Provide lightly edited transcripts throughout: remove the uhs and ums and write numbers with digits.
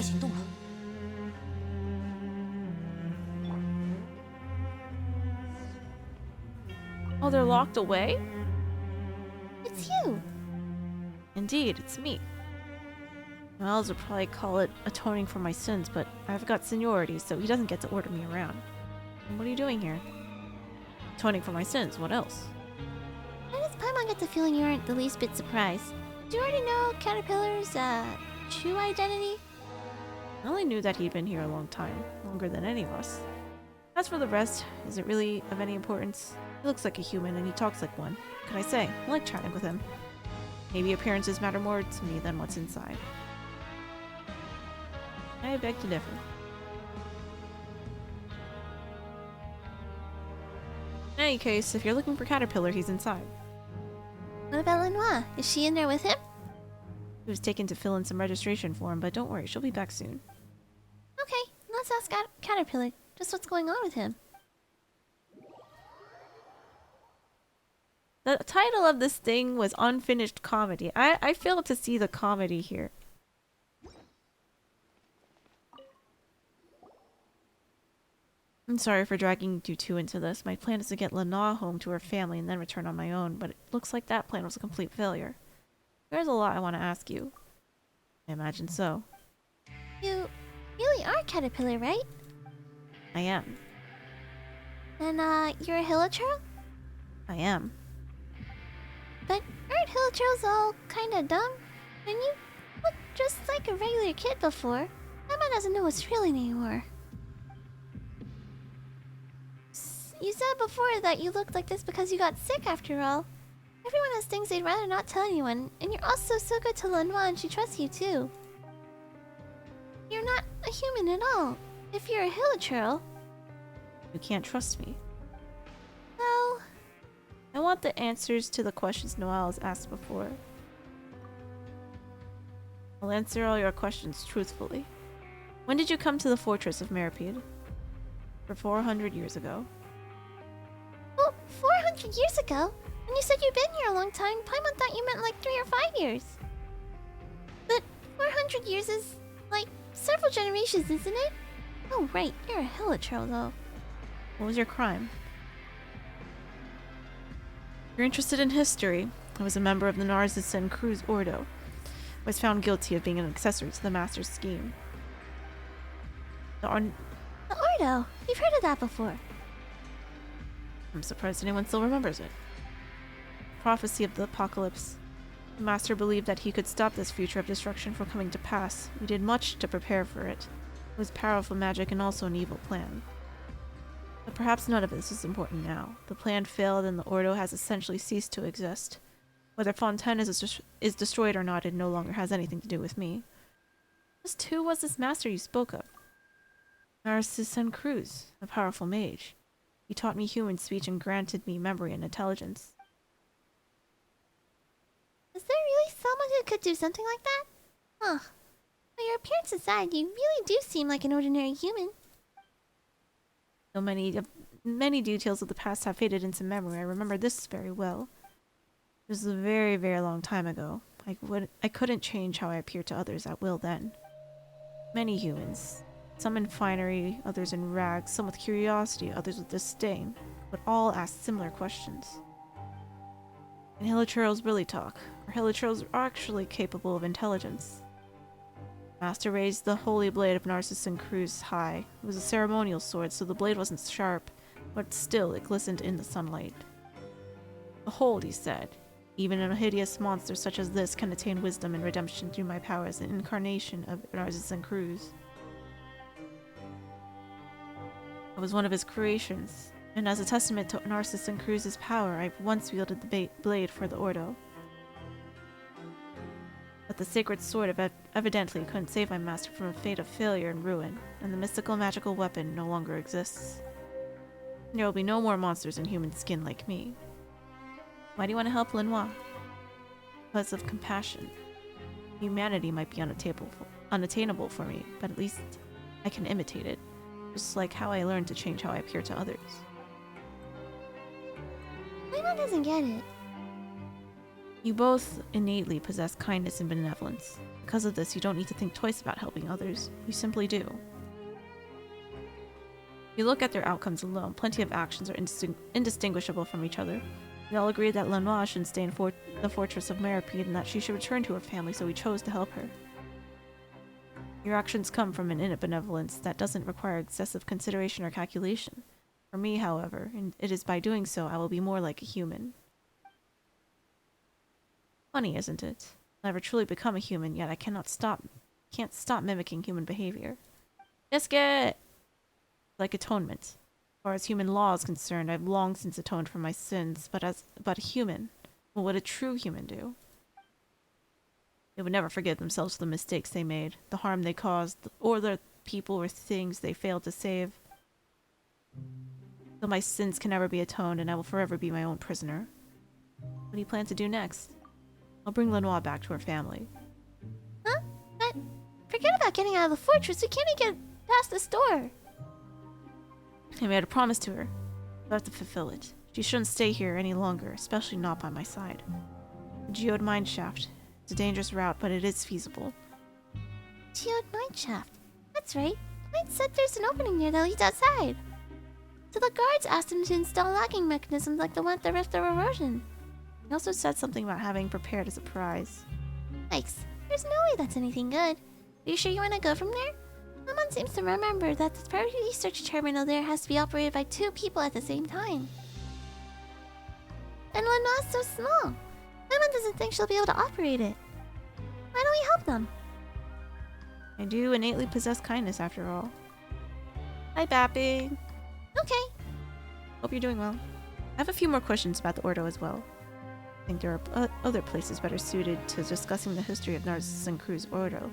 行动了。Oh, they're locked away? It's you! Indeed, it's me. Miles would probably call it atoning for my sins, but I've got seniority, so he doesn't get to order me around. And what are you doing here? Atoning for my sins, what else? Why does Paimon get the feeling you aren't the least bit surprised? Do you already know Caterpillar's, true identity? I only knew that he'd been here a long time, longer than any of us. As for the rest, is it really of any importance? He looks like a human and he talks like one. What can I say? I like chatting with him. Maybe appearances matter more to me than what's inside. I beg to differ. In any case, if you're looking for Caterpillar, he's inside. What about Lenoir? Is she in there with him? He was taken to fill in some registration for him, but don't worry, she'll be back soon. Okay, let's ask Caterpillar just what's going on with him. The title of this thing was Unfinished Comedy. I failed to see the comedy here. I'm sorry for dragging you two into this. My plan is to get Lena home to her family and then return on my own, but it looks like that plan was a complete failure. There's a lot I want to ask you. I imagine so. You really are Caterpillar, right? I am. And, you're a Hilichurl? I am. But aren't Hilichurls all kinda dumb? And you looked just like a regular kid before. Emma doesn't know what's real anymore. You said before that you looked like this because you got sick after all. Everyone has things they'd rather not tell anyone, and you're also so good to Lenoir and she trusts you too. You're not a human at all. If you're a Hilichurl, You can't trust me. well, I want the answers to the questions Noelle has asked before. I'll answer all your questions truthfully. When did you come to the fortress of Meripede? For 400 years ago. well, 400 years ago, when you said you'd been here a long time, Paimon thought you meant like 3 or 5 years. But 400 years is like several generations, isn't it? Oh right, you're a Hilichurl though. What was your crime? You're interested in history. I was a member of the Narcissan Cruz Ordo. I was found guilty of being an accessory to the Master's scheme. The Ordo, we've heard of that before. I'm surprised anyone still remembers it. Prophecy of the Apocalypse. The Master believed that he could stop this future of destruction from coming to pass. We did much to prepare for it. It was powerful magic and also an evil plan. But perhaps none of this is important now. The plan failed and the Ordo has essentially ceased to exist. Whether Fontaine is destroyed or not, it no longer has anything to do with me. Just who was this master you spoke of? Narcissan Cruz, a powerful mage. He taught me human speech and granted me memory and intelligence. Is there really someone who could do something like that? Huh. By your appearance aside, you really do seem like an ordinary human. Though many details of the past have faded into memory, I remember this very well. It was a very, very long time ago. I couldn't change how I appeared to others at will then. Many humans, some in finery, others in rags, some with curiosity, others with disdain, but all asked similar questions. Can Hilichurls really talk? Are Hilichurls actually capable of intelligence? Master raised the holy blade of Narcissan Cruz high. It was a ceremonial sword, so the blade wasn't sharp, but still it glistened in the sunlight. Behold, he said, even a hideous monster such as this can attain wisdom and redemption through my power as an incarnation of Narcissan Cruz. I was one of his creations, and as a testament to Narcissan Cruz's power, I once wielded the blade for the Ordo. But the sacred sword evidently couldn't save my master from a fate of failure and ruin, and the mystical magical weapon no longer exists. There will be no more monsters in human skin like me. Why do you want to help Lenoir? Because of compassion. Humanity might be unattainable for me, but at least I can imitate it, just like how I learned to change how I appear to others. Paimon doesn't get it. You both innately possess kindness and benevolence. Because of this, you don't need to think twice about helping others. You simply do. If you look at their outcomes alone, plenty of actions are indistinguishable from each other. We all agreed that Lenoir shouldn't stay in the fortress of Meripede and that she should return to her family, so we chose to help her. Your actions come from an innate benevolence that doesn't require excessive consideration or calculation. For me, however, and it is by doing so I will be more like a human. Funny, isn't it? I'll never truly become a human, yet I can't stop mimicking human behavior. Biscuit! Like atonement. As far as human law is concerned, I've long since atoned for my sins, but a human, what would a true human do? They would never forgive themselves for the mistakes they made, the harm they caused, or the people or things they failed to save. So my sins can never be atoned, and I will forever be my own prisoner. What do you plan to do next? I'll bring Lenoir back to her family. Huh? But forget about getting out of the fortress. We can't even get past this door. I made a promise to her. I'll have to fulfill it. She shouldn't stay here any longer, especially not by my side. The geode mine shaft. It's a dangerous route, but it is feasible. Geode mine shaft. That's right. Knight said there's an opening there that leads outside. So the guards asked him to install locking mechanisms like the one at the rift of erosion. He also said something about having prepared a surprise. Yikes. There's no way that's anything good. Are you sure you want to go from there? Someone seems to remember that the priority research terminal there has to be operated by 2 people at the same time. And Lenoir's so small. Someone doesn't think she'll be able to operate it. Why don't we help them? I do innately possess kindness, after all. Hi, Bappy. Okay. Hope you're doing well. I have a few more questions about the Ordo as well. I think there are other places better suited to discussing the history of Narcissus and Crew's Ordo.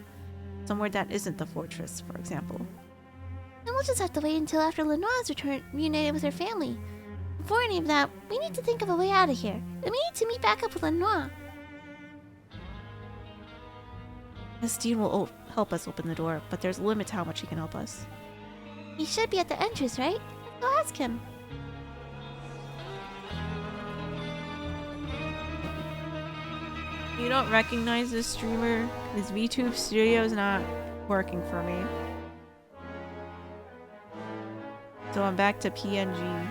Somewhere that isn't the fortress, for example. And we'll just have to wait until after Lenoir's reunited with her family. Before any of that, we need to think of a way out of here. And we need to meet back up with Lenoir. Estine will help us open the door, but there's a limit to how much he can help us. He should be at the entrance, right? Let's go ask him. You don't recognize this streamer? His VTube studio is not working for me. So I'm back to PNG.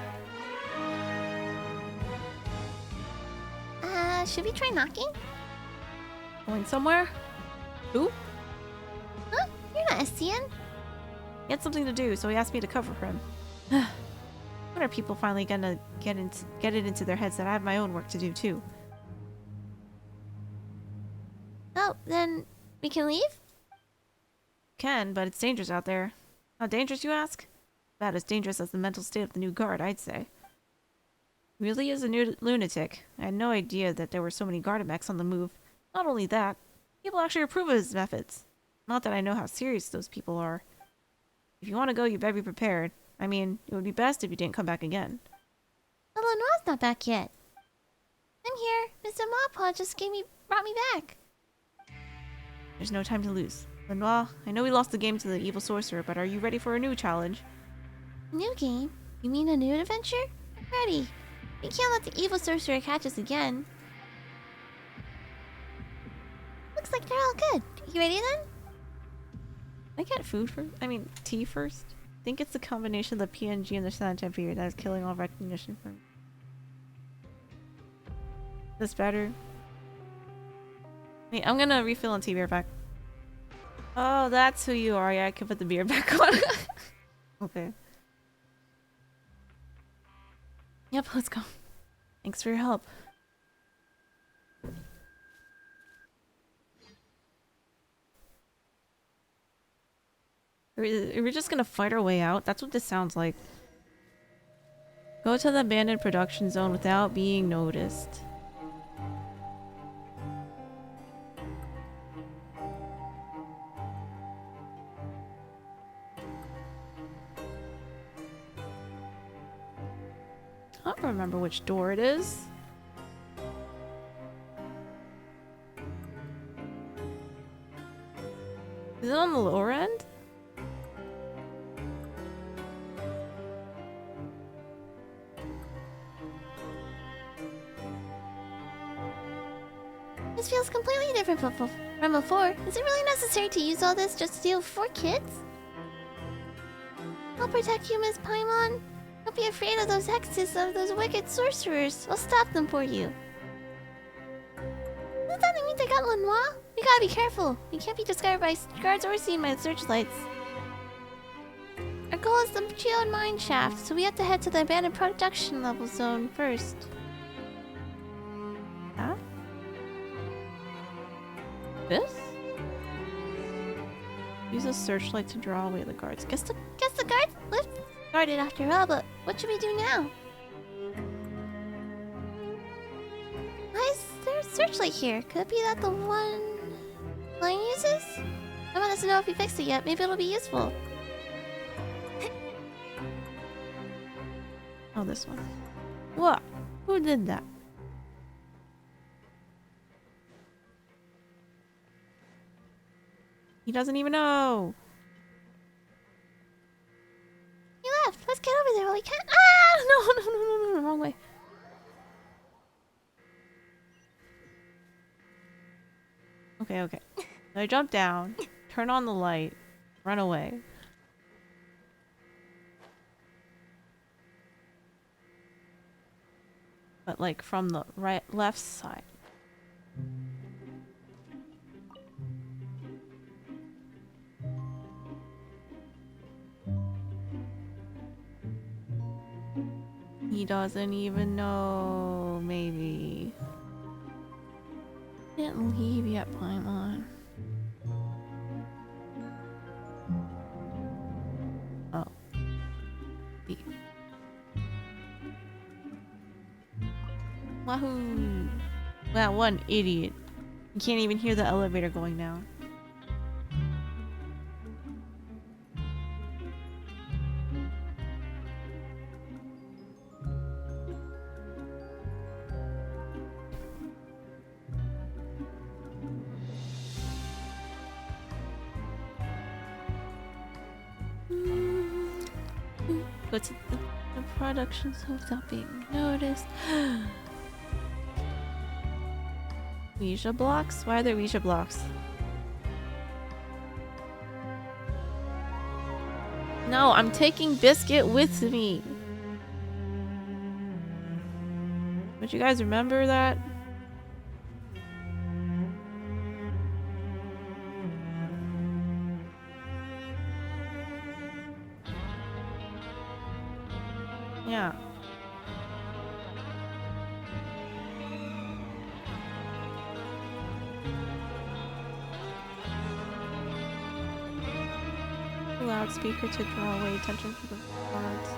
Should we try knocking? Going somewhere? Who? Huh? You're not Estienne? He had something to do, so he asked me to cover for him. When are people finally gonna get it into their heads that I have my own work to do too? Oh, then we can leave? Can, but it's dangerous out there. How dangerous, you ask? About as dangerous as the mental state of the new guard, I'd say. He really is a new lunatic. I had no idea that there were so many Gardamex on the move. Not only that, people actually approve of his methods. Not that I know how serious those people are. If you want to go, you better be prepared. I mean, it would be best if you didn't come back again. Well, Lenoir's not back yet. I'm here. Mr. Mawpaw just brought me back. There's no time to lose. Lenoir, I know we lost the game to the evil sorcerer, but are you ready for a new challenge? New game? You mean a new adventure? I'm ready. We can't let the evil sorcerer catch us again. Looks like they're all good. You ready then? Can I get food first? I mean, tea first? I think it's the combination of the PNG and the Santa beer that is killing all recognition for me. This better? Wait, I'm gonna refill on tea beer back. Oh, that's who you are. Yeah, I can put the beer back on. Okay. Yep, let's go. Thanks for your help. We're just gonna fight our way out? That's what this sounds like. Go to the abandoned production zone without being noticed. I don't remember which door it is. Is it on the lower end? This feels completely different from before. Is it really necessary to use all this just to deal with 4 kids? I'll protect you, Miss Paimon. Don't be afraid of those hexes, of those wicked sorcerers. I'll stop them for you. Does that mean they got Lenoir? We gotta be careful. We can't be discovered by guards or seen by the searchlights. Our goal is the geode mine shaft, so we have to head to the abandoned production level zone first. Huh? This? Use a searchlight to draw away the guards. Guess the guards left guarded after all, but what should we do now? Why is there a searchlight here? Could it be that the one Lion uses? I want us to know if we fixed it yet. Maybe it'll be useful. Oh, this one. What? Who did that? He doesn't even know. He left. Let's get over there while we can. Ah! No, wrong way. Okay. So I jump down, turn on the light, run away. But like from the left side. He doesn't even know, maybe. Didn't leave yet, Paimon. Oh. Leave. Wahoo! That one idiot. You can't even hear the elevator going down. Go to the production zone without being noticed. Ouija blocks? Why are there Ouija blocks? No, I'm taking Biscuit with me. Don't you guys remember that? Yeah. Loudspeaker to draw away attention from the guards.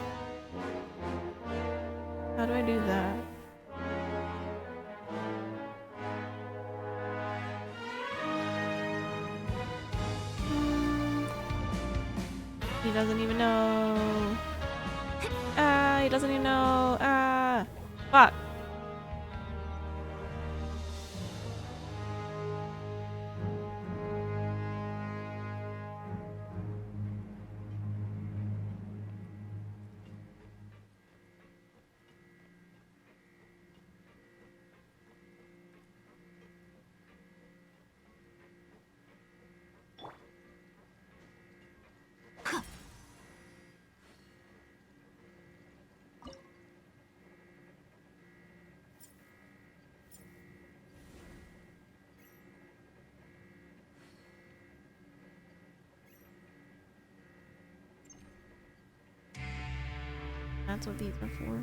How do I do that? He doesn't even know. Ah, he doesn't even know. Ah, fuck. That's what these are for.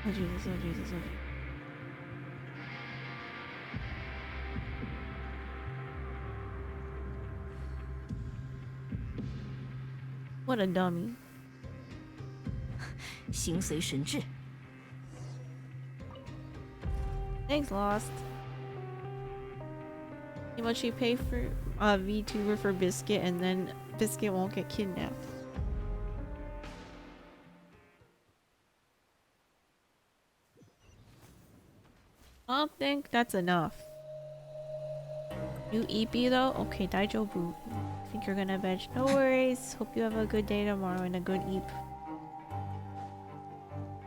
Oh Jesus, oh Jesus, oh Jesus. What a dummy. 形随神智。 Thanks, Lost. How much you pay for VTuber for Biscuit, and then Biscuit won't get kidnapped. I don't think that's enough. New EP though? Okay, Daijobu. Think you're gonna veg? No worries. Hope you have a good day tomorrow and a good EP.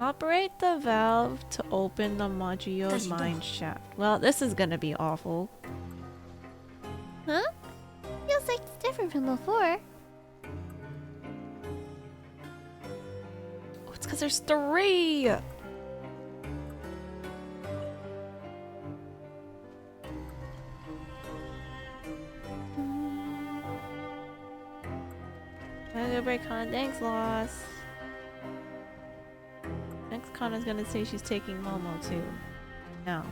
Operate the valve to open the Magio's mine shaft. Well, this is gonna be awful. Huh? Feels like it's different from before. Oh, it's because there's 3! I'm gonna break Kanade's loss. Next Kana's gonna say she's taking Momo too. No.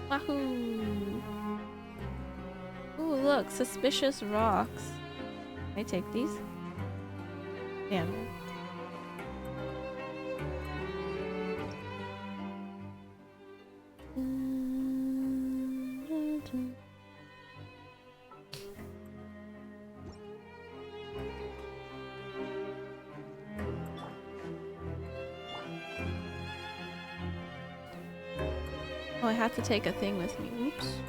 Wahoo! Ooh, look, suspicious rocks. Can I take these? Damn. Oh, I have to take a thing with me. Oops.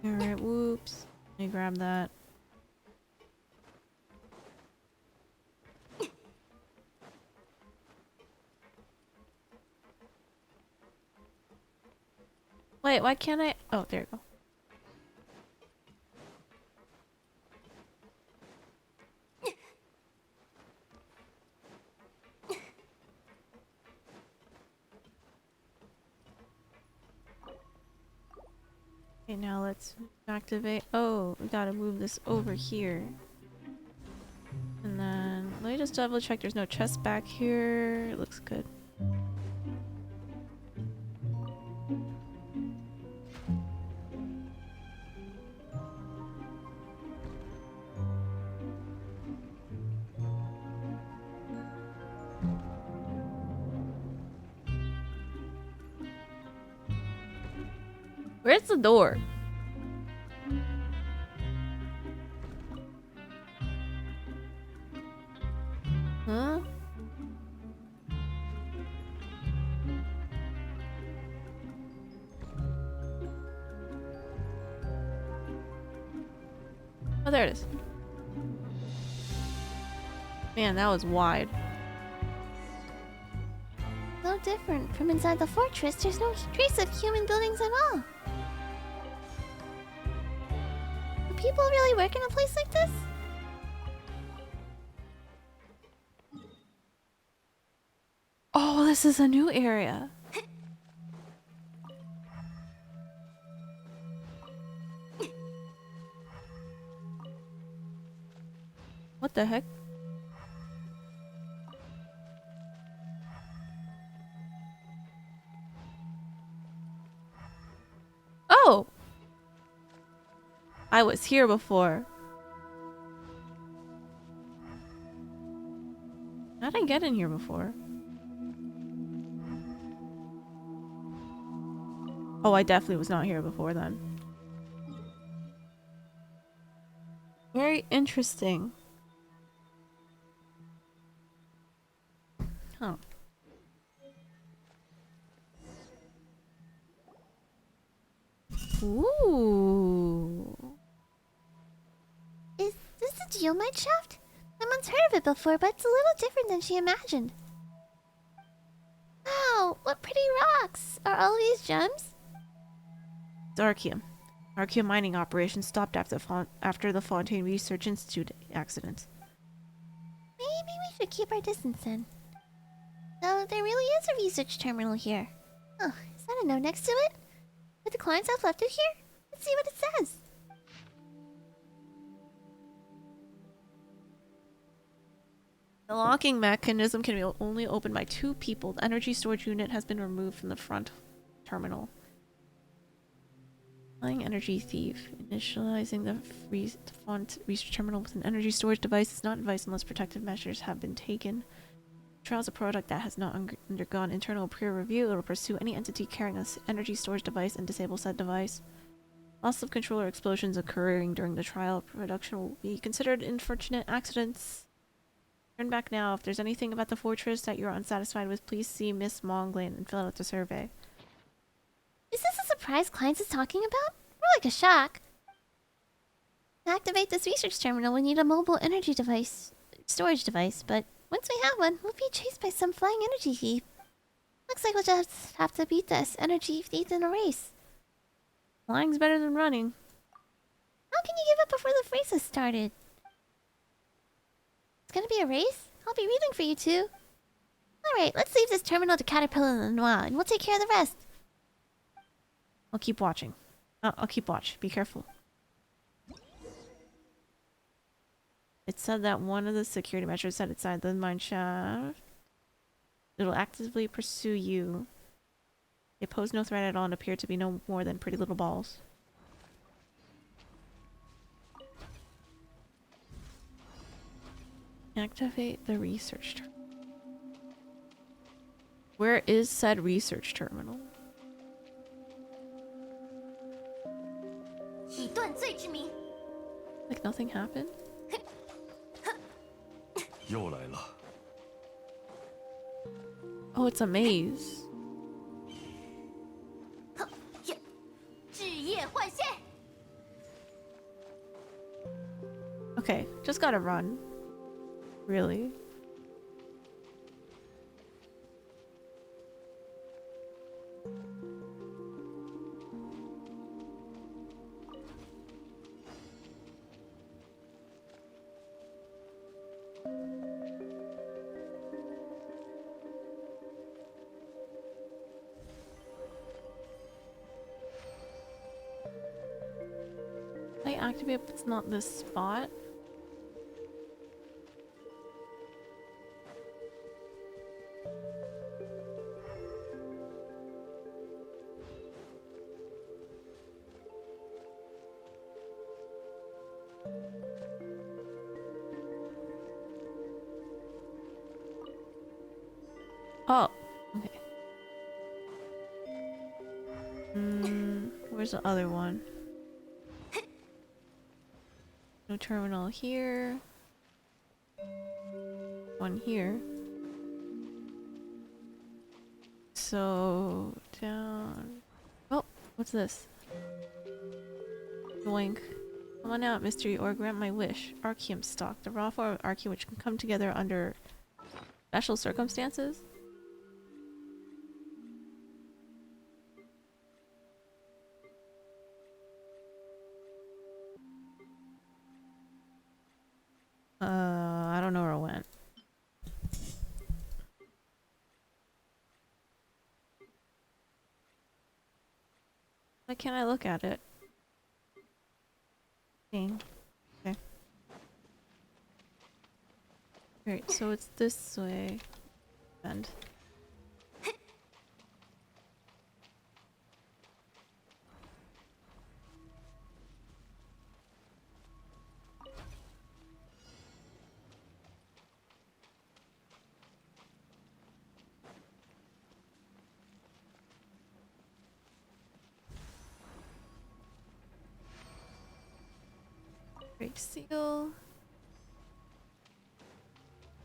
Alright, whoops. Let me grab that. Wait, why can't I? Oh, there you go. Okay, now let's activate. Oh, we gotta move this over here. And then let me just double check there's no chest back here. It looks good. Where's the door? Huh? Oh, there it is. Man, that was wide. No different from inside the fortress. There's no trace of human buildings at all. Do people really work in a place like this? Oh, this is a new area. What the heck? Oh! I was here before. How did I get in here before? Oh, I definitely was not here before then. Very interesting. Huh. Ooh. Is this a geomite shaft? I once heard of it before, but it's a little different than she imagined. Wow, what pretty rocks! Are all of these gems? It's Archeum. Archeum mining operations stopped after the Fontaine Research Institute accident. Maybe we should keep our distance then. So there really is a research terminal here. Oh, is that a note next to it? Would the clients have left it here? Let's see what it says. The locking mechanism can be only opened by 2 people. The energy storage unit has been removed from the front terminal. Flying energy thief. Initializing the font research terminal with an energy storage device is not advised unless protective measures have been taken. Trials a product that has not undergone internal peer review. It will pursue any entity carrying an energy storage device and disable said device. Loss of control or explosions occurring during the trial production will be considered unfortunate accidents. Turn back now. If there's anything about the fortress that you're unsatisfied with, please see Miss Monglin and fill out the survey. Is this a surprise Kleins is talking about? More like a shock. To activate this research terminal, we need a mobile energy device, storage device, but once we have one, we'll be chased by some flying energy thief. Looks like we'll just have to beat this energy thief in a race. Flying's better than running. How can you give up before the race has started? It's gonna be a race? I'll be rooting for you two. Alright, let's leave this terminal to Caterpillar and Noir, and we'll take care of the rest. I'll keep watching. I'll keep watch. Be careful. It said that one of the security measures set inside the mine shaft. It'll actively pursue you. They pose no threat at all and appear to be no more than pretty little balls. Activate the research terminal. Where is said research terminal? Like nothing happened? Oh, it's a maze. Okay, just gotta run. Really? I activate, but it's not this spot. Oh, okay. Where's the other one? No terminal here. One here. So down. Oh, what's this? Doink. Come on out, mystery, or grant my wish. Archeum stock. The raw form of Archeum which can come together under special circumstances. I don't know where it went. Why can't I look at it? Dang. Okay. Great, so it's this way. And great seal.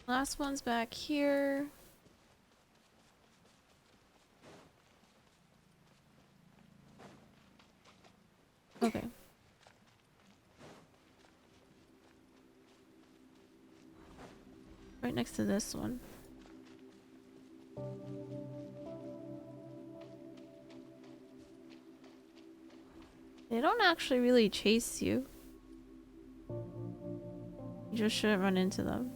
Last one's back here. Okay. Right next to this one. They don't actually really chase you. You just shouldn't run into them.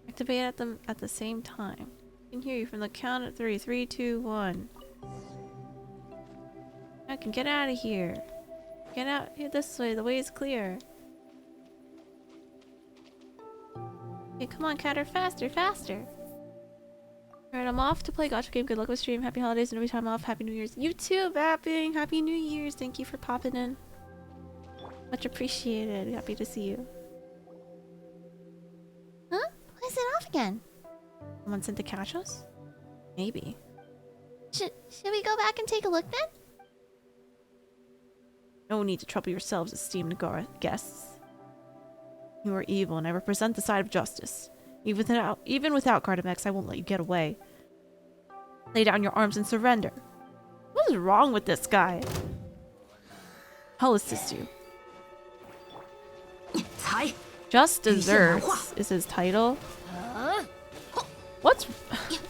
Activate at the same time. I can hear you from the count of 3. 3, 2, 1. I can get out of here. Get out here this way. The way is clear. Okay, come on, Catter, faster, faster. Alright, I'm off to play Gacha game. Good luck with stream. Happy holidays and every time off. Happy New Year's. You too, Vapping. Happy New Year's. Thank you for popping in. Much appreciated. Happy to see you. again. Someone sent to catch us? Maybe. Should we go back and take a look then? No need to trouble yourselves, esteemed guests. You are evil, and I represent the side of justice. Even without Gardamex, I won't let you get away. Lay down your arms and surrender. What is wrong with this guy? I'll assist you. Just Desserts is his title. What's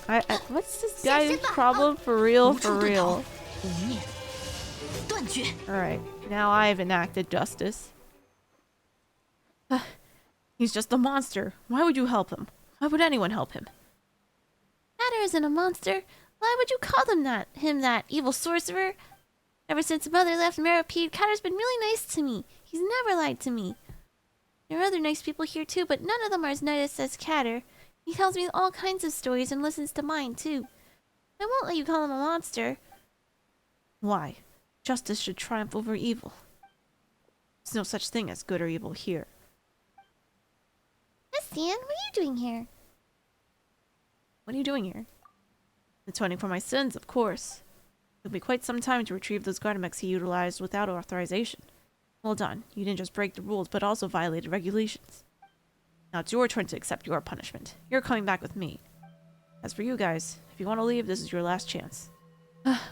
this guy's problem? For real, for real. Alright, now I've enacted justice. He's just a monster. Why would you help him? Why would anyone help him? Kader isn't a monster. Why would you call him that evil sorcerer? Ever since Mother left Maripede, Kader's been really nice to me. He's never lied to me. There are other nice people here too, but none of them are as nice as Kader. He tells me all kinds of stories and listens to mine too. I won't let you call him a monster. Why? Justice should triumph over evil. There's no such thing as good or evil here. Estienne, what are you doing here? What are you doing here? Atoning for my sins, of course. It'll be quite some time to retrieve those Gardamex he utilized without authorization. Well done. You didn't just break the rules, but also violated regulations. Now it's your turn to accept your punishment. You're coming back with me. As for you guys, if you want to leave, this is your last chance.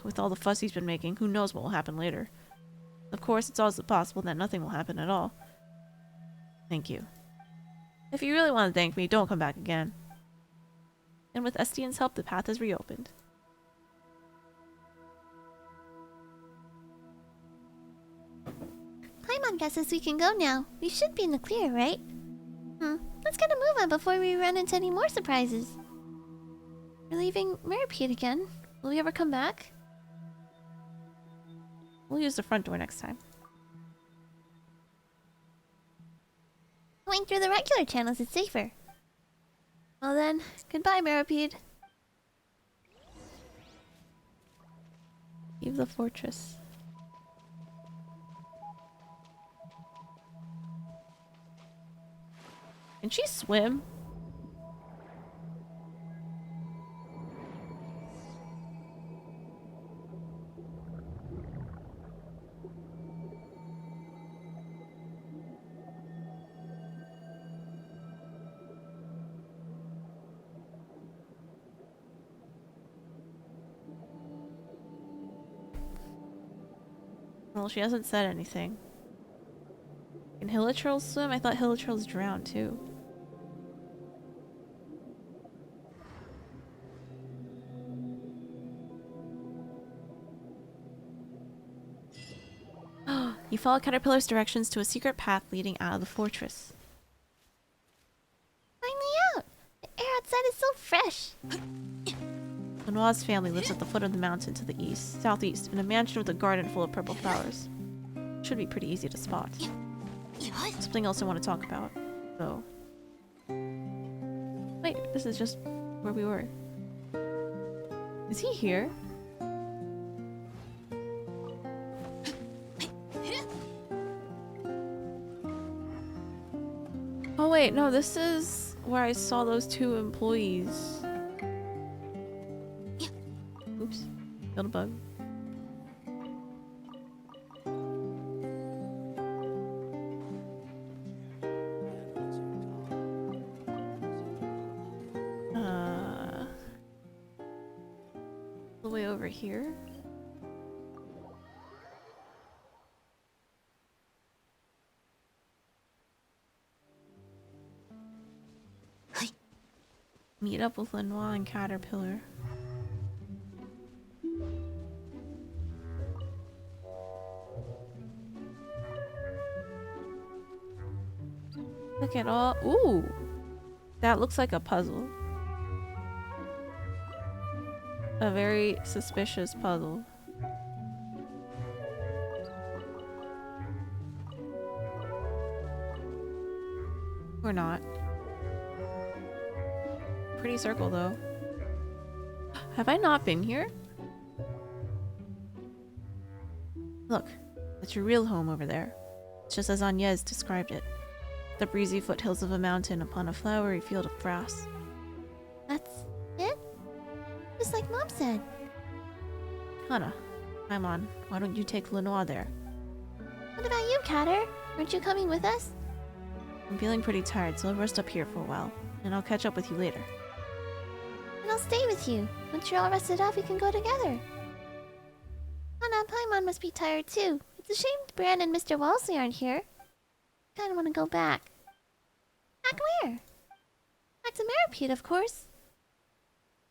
With all the fuss he's been making, who knows what will happen later. Of course, it's also possible that nothing will happen at all. Thank you. If you really want to thank me, don't come back again. And with Estienne's help, the path is reopened. Paimon guesses we can go now. We should be in the clear, right? Let's get a move on before we run into any more surprises. We're leaving Maripede again. Will we ever come back? We'll use the front door next time. Going through the regular channels is safer. Well then, goodbye, Maripede. Leave the fortress. Can she swim? Well, she hasn't said anything. Can hilichurls swim? I thought hilichurls drown too. You follow Caterpillar's directions to a secret path leading out of the fortress. Finally out! The air outside is so fresh. Lenoir's family lives at the foot of the mountain to the southeast, in a mansion with a garden full of purple flowers. Should be pretty easy to spot. Something else I want to talk about, though. Wait, this is just where we were. Is he here? Oh wait, no, this is where I saw those two employees. Oops, killed a bug. The way over here. Meet up with Lenoir and Caterpillar. Look at all. Ooh! That looks like a puzzle. A very suspicious puzzle. Or not. Pretty circle though. Have I not been here? Look, that's your real home over there. It's just as Agnès described it. The breezy foothills of a mountain upon a flowery field of grass. just like Mom said. Hana, Paimon, why don't you take Lenoir there? What about you, Catter? Aren't you coming with us? I'm feeling pretty tired, so I'll rest up here for a while, and I'll catch up with you later. And I'll stay with you. Once you're all rested up, we can go together. Hana, Paimon must be tired too. It's a shame Bran and Mr. Walsley aren't here. I kinda wanna go back. Back where? Back to Maripede, of course.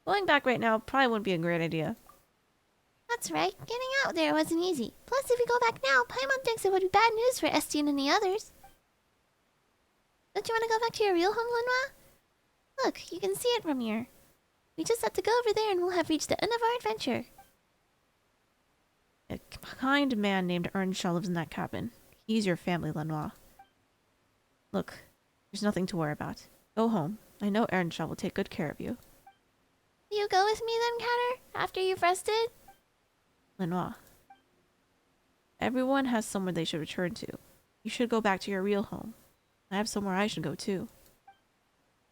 Going back right now probably wouldn't be a great idea. That's right. Getting out there wasn't easy. Plus, if we go back now, Paimon thinks it would be bad news for Estienne and the others. Don't you want to go back to your real home, Lenoir? Look, you can see it from here. We just have to go over there and we'll have reached the end of our adventure. A kind man named Earnshaw lives in that cabin. He's your family, Lenoir. Look, there's nothing to worry about. Go home. I know Earnshaw will take good care of you. Will you go with me then, Catter? After you've rested? Lenoir. Everyone has somewhere they should return to. You should go back to your real home. I have somewhere I should go too.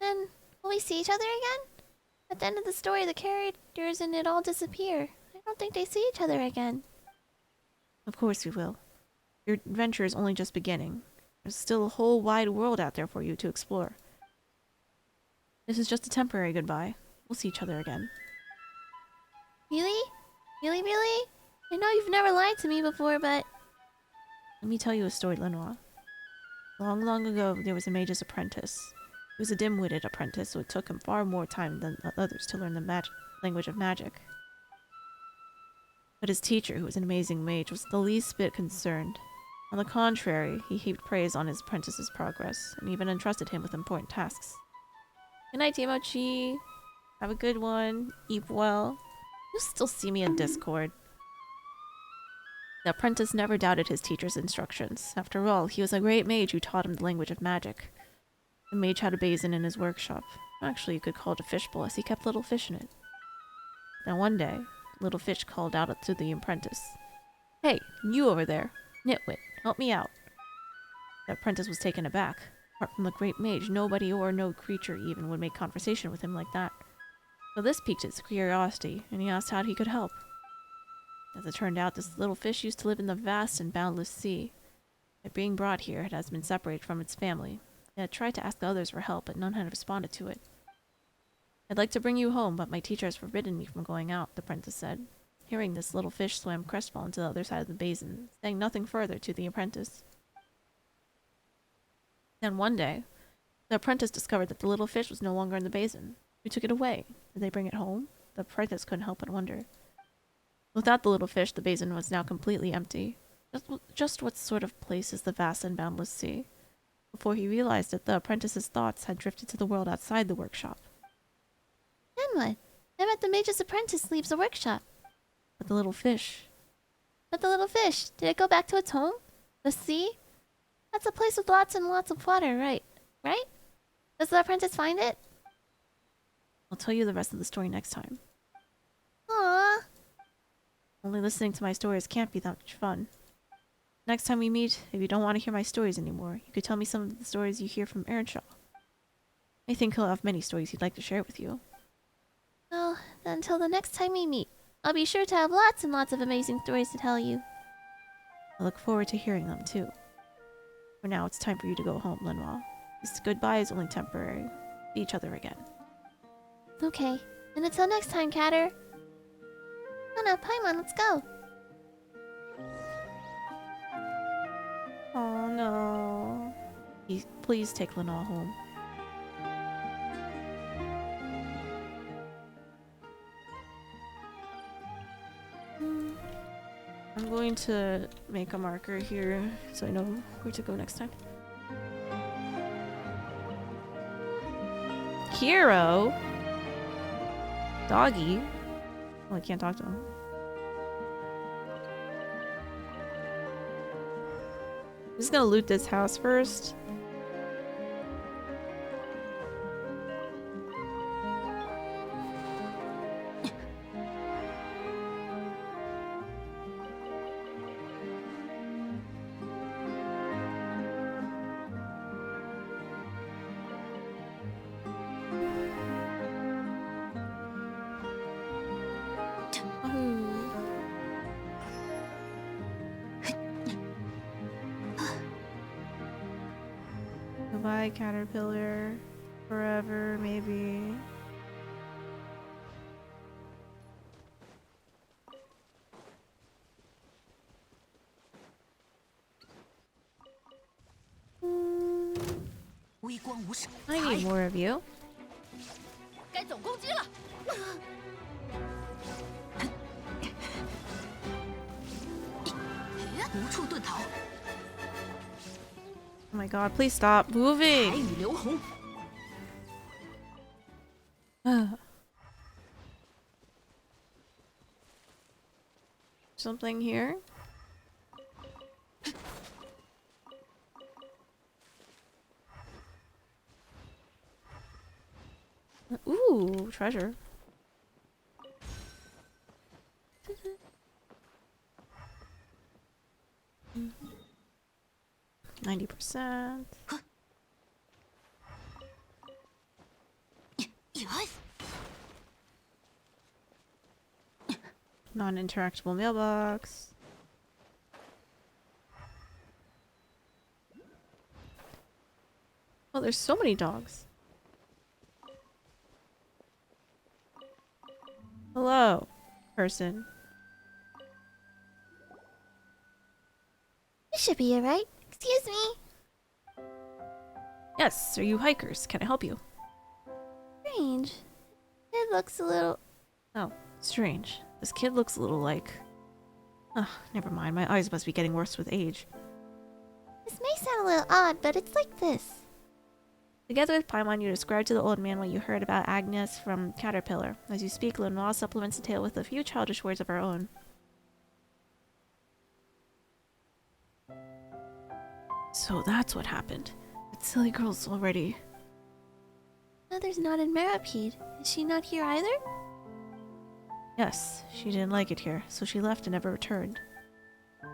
Then, will we see each other again? At the end of the story, the characters and it all disappear. I don't think they see each other again. Of course we will. Your adventure is only just beginning. There's still a whole wide world out there for you to explore. This is just a temporary goodbye. We'll see each other again. Really? Really, really? I know you've never lied to me before, but... Let me tell you a story, Lenoir. Long, long ago, there was a mage's apprentice. He was a dim-witted apprentice, so it took him far more time than others to learn the language of magic. But his teacher, who was an amazing mage, was the least bit concerned. On the contrary, he heaped praise on his apprentice's progress, and even entrusted him with important tasks. Good night, Timochi. Have a good one. Eat well. You'll still see me in Discord. The apprentice never doubted his teacher's instructions. After all, he was a great mage who taught him the language of magic. The mage had a basin in his workshop. Actually, you could call it a fishbowl, as he kept little fish in it. Then one day, the little fish called out to the apprentice. "Hey, you over there! Nitwit, help me out!" The apprentice was taken aback. Apart from the great mage, nobody or no creature even would make conversation with him like that. So this piqued his curiosity, and he asked how he could help. As it turned out, this little fish used to live in the vast and boundless sea. By being brought here, it has been separated from its family. It had tried to ask the others for help, but none had responded to it. "I'd like to bring you home, but my teacher has forbidden me from going out," the apprentice said. Hearing this, little fish swam crestfallen to the other side of the basin, saying nothing further to the apprentice. Then one day, the apprentice discovered that the little fish was no longer in the basin. Who took it away? Did they bring it home? The apprentice couldn't help but wonder. Without the little fish, the basin was now completely empty. Just what sort of place is the vast and boundless sea? Before he realized it, the apprentice's thoughts had drifted to the world outside the workshop. Then what? I bet the mage's apprentice leaves the workshop. But the little fish... But the little fish, did it go back to its home? The sea? That's a place with lots and lots of water, right? Right? Does the apprentice find it? I'll tell you the rest of the story next time. Aww. Only listening to my stories can't be that much fun. Next time we meet, if you don't want to hear my stories anymore, you could tell me some of the stories you hear from Earnshaw. I think he'll have many stories he'd like to share with you. Well, then until the next time we meet, I'll be sure to have lots and lots of amazing stories to tell you. I look forward to hearing them too. For now, it's time for you to go home, Lenoir. This goodbye is only temporary. See each other again. Okay, and until next time, Catter. Hana, Paimon, let's go. Oh no. Please take Lenoir home. I'm going to make a marker here so I know where to go next time. Hero? Doggy? Oh, I can't talk to him. I'm just gonna loot this house first. Bye, caterpillar. Forever, maybe. I need more of you. Oh my god, please stop moving! Something here? Ooh, treasure. 90%. Non-interactable mailbox. Oh, there's so many dogs. Hello, person. You should be alright. Excuse me. Yes, are you hikers? Can I help you? Strange. It looks a little... Oh, strange. This kid looks a little like... Ugh, never mind. My eyes must be getting worse with age. This may sound a little odd, but it's like this. Together with Paimon, you describe to the old man what you heard about Agnes from Caterpillar. As you speak, Lenoir supplements the tale with a few childish words of her own. So that's what happened. That silly girl's already... Mother's not in Maripede. Is she not here either? Yes, she didn't like it here, so she left and never returned.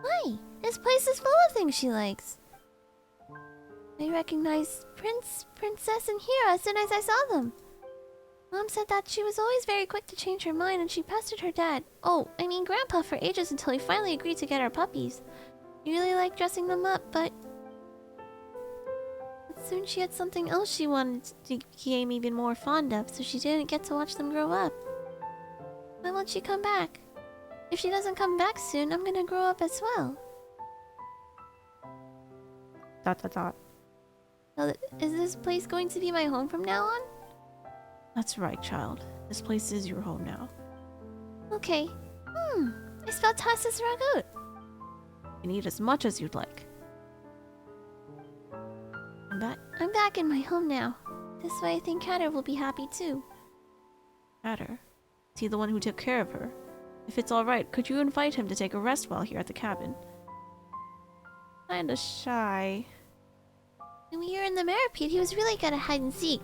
Why? This place is full of things she likes. I recognized Prince, Princess, and Hero as soon as I saw them. Mom said that she was always very quick to change her mind and she pestered her dad. Oh, I mean Grandpa for ages until he finally agreed to get our puppies. He really liked dressing them up, but soon she had something else she wanted to become even more fond of, so she didn't get to watch them grow up. Why won't she come back? If she doesn't come back soon, I'm gonna grow up as well. ... So is this place going to be my home from now on? That's right, child. This place is your home now. Okay. I spelled Tassis Ragout. You can eat as much as you'd like. I'm back in my home now. This way I think Katter will be happy too. Katter? Is he the one who took care of her? If it's alright, could you invite him to take a rest while here at the cabin? Kinda shy. When we were in the Maripede, he was really good at hide and seek.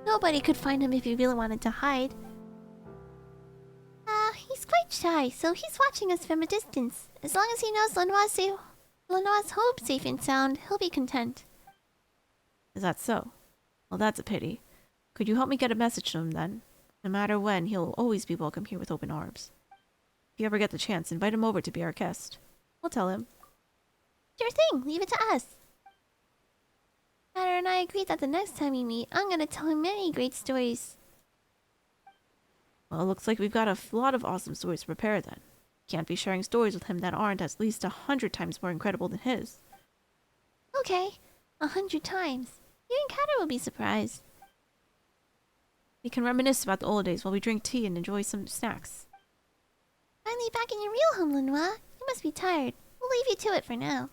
Nobody could find him if he really wanted to hide. He's quite shy, so he's watching us from a distance. As long as he knows Lenoir's home safe and sound, he'll be content. Is that so? Well, that's a pity. Could you help me get a message to him then? No matter when, he'll always be welcome here with open arms. If you ever get the chance, invite him over to be our guest. We'll tell him. Sure thing, leave it to us. Katter and I agreed that the next time we meet, I'm gonna tell him many great stories. Well, it looks like we've got a lot of awesome stories to prepare then. Can't be sharing stories with him that aren't at least 100 times more incredible than his. Okay, 100 times. Even Katter will be surprised. We can reminisce about the old days while we drink tea and enjoy some snacks. Finally back in your real home, Lenoir. You must be tired. We'll leave you to it for now.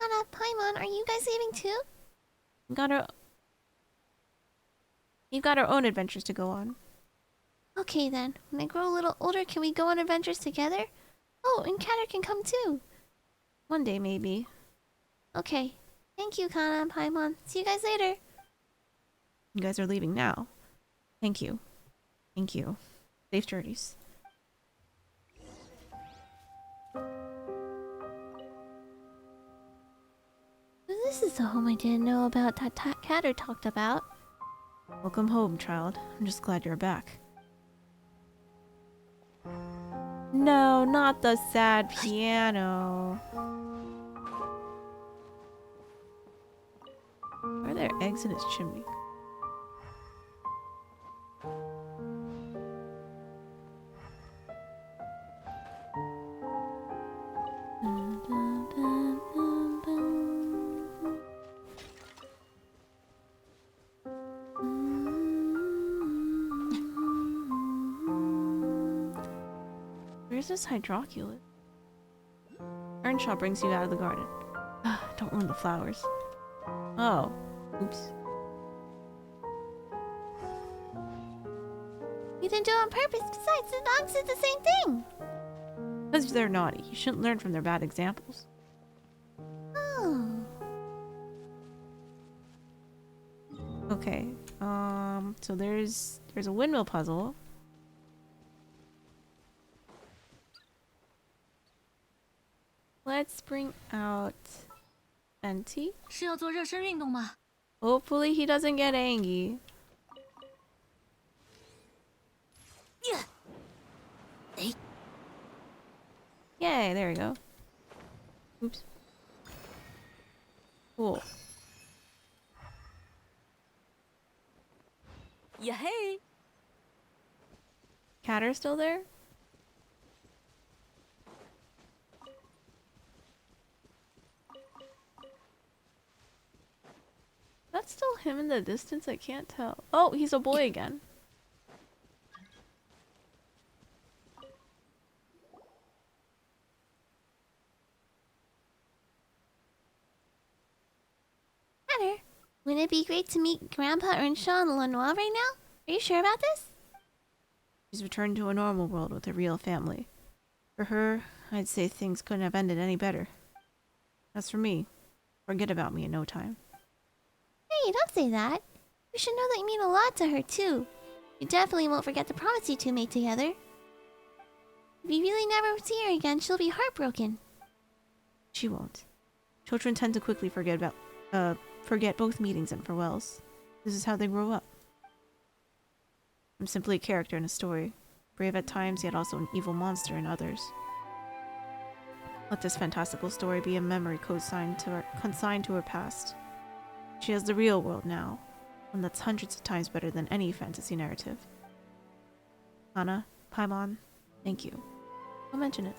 Anna, Paimon, are you guys leaving too? We've got our own adventures to go on. Okay then. When I grow a little older, can we go on adventures together? Oh, and Katter can come too. One day, maybe. Okay. Thank you, Kana and Paimon. See you guys later. You guys are leaving now. Thank you. Thank you. Safe journeys. This is the home I didn't know about that Katter talked about. Welcome home, child. I'm just glad you're back. No, not the sad piano. there are eggs in his chimney? Where's this hydroculus? Earnshaw brings you out of the garden. Don't ruin the flowers. Oh. Oops. You didn't do it on purpose. Besides, the dogs did the same thing. Because they're naughty. You shouldn't learn from their bad examples. Oh. Okay. So there's a windmill puzzle. Let's bring out Fenty. 是要做热身运动吗？ Hopefully he doesn't get angry. Yay, there we go. Oops. Cool. 呀嘿！ Catter still there? That's still him in the distance? I can't tell. Oh, he's a boy again. Hatter, wouldn't it be great to meet Grandpa Earnshaw and Lenoir right now? Are you sure about this? She's returned to a normal world with a real family. For her, I'd say things couldn't have ended any better. As for me, forget about me in no time. Hey, don't say that. You should know that you mean a lot to her, too. You definitely won't forget the promise you two made together. If you really never see her again, she'll be heartbroken. She won't. Children tend to quickly forget both meetings and farewells. This is how they grow up. I'm simply a character in a story, brave at times, yet also an evil monster in others. Let this fantastical story be a memory consigned to her past. She has the real world now, one that's hundreds of times better than any fantasy narrative. Anna, Paimon, thank you. I'll mention it.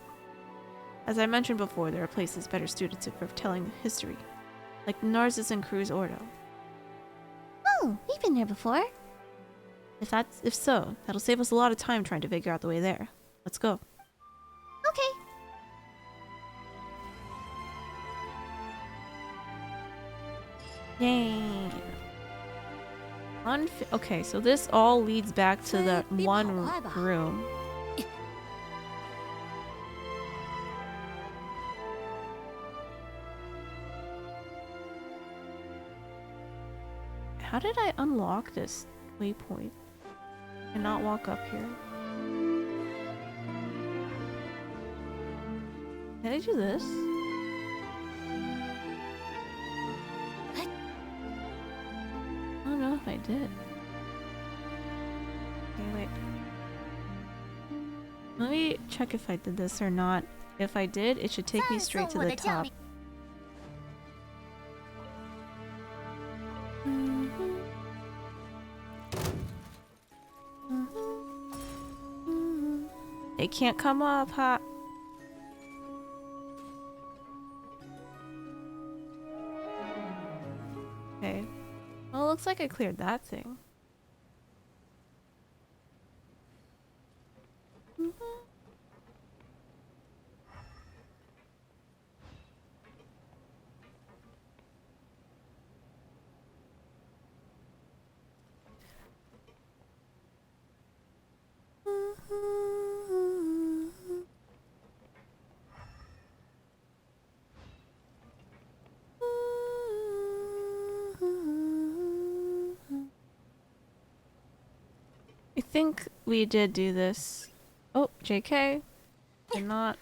As I mentioned before, there are places better suited for telling history, like Narcissus and Cruz Ordo. Oh, we've been there before. If so, that'll save us a lot of time trying to figure out the way there. Let's go. Okay. Yay! Okay, so this all leads back to that one room. How did I unlock this waypoint and not walk up here? Can I do this? I don't know if I did. Okay, wait. Let me check if I did this or not. If I did, it should take me straight to the top. They can't come up, huh? Okay. Well, it looks like I cleared that thing. I think we did do this. Oh, JK. You're not.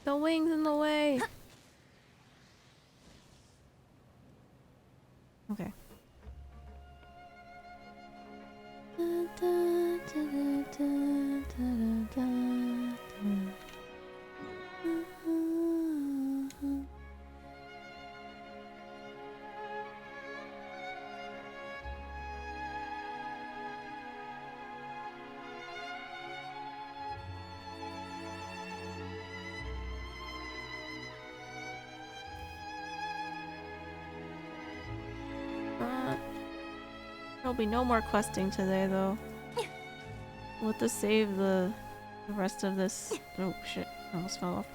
The wing's in the way. Okay. There'll be no more questing today, though. We'll have to save the rest of this. Oh shit! I almost fell off.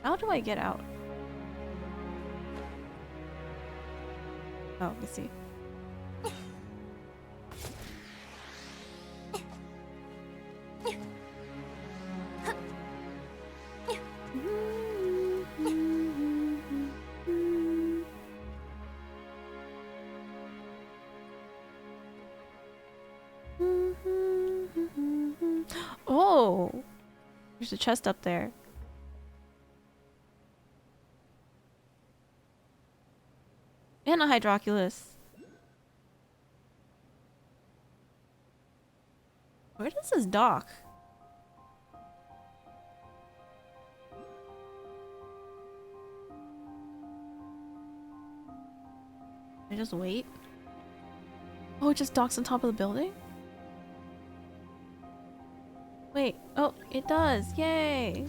How do I get out? Oh, let's see. Oh! There's a chest up there. And a Hydroculus. Where does this dock? I just wait? Oh, it just docks on top of the building? Wait, oh, it does! Yay!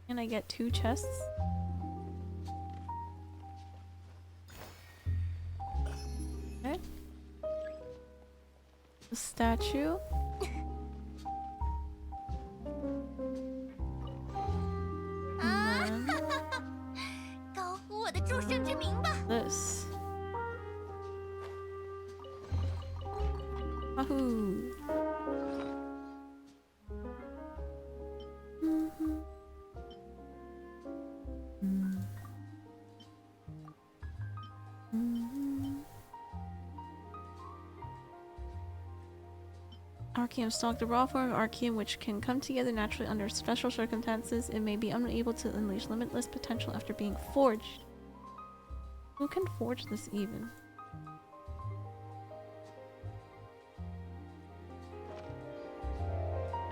Can I get 2 chests? Okay. The statue. And then 高呼我的诸圣之名吧！ this. Wahoo! Archaeum stock. The raw form of Archaeum, which can come together naturally under special circumstances, it may be unable to unleash limitless potential after being forged. Who can forge this even?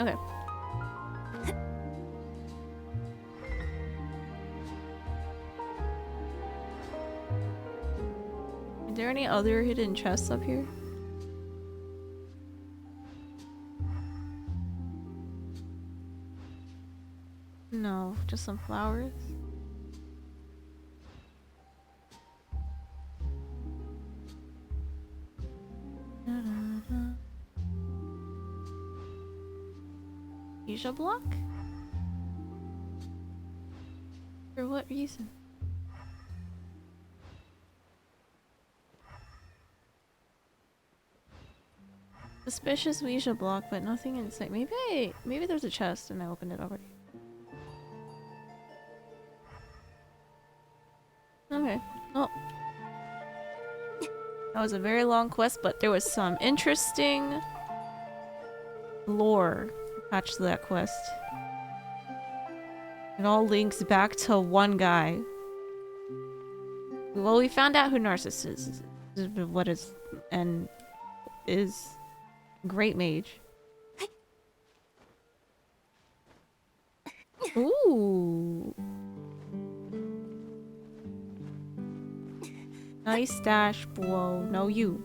Okay. Are there any other hidden chests up here? No, just some flowers. Asia block? For what reason? Suspicious Ouija block, but nothing in sight. Maybe there's a chest and I opened it already. Okay. Oh. That was a very long quest, but there was some interesting lore attached to that quest. It all links back to one guy. Well, we found out who Narcissus is, what is, and is Great Mage. Ooh. Nice stash, whoa. No, you.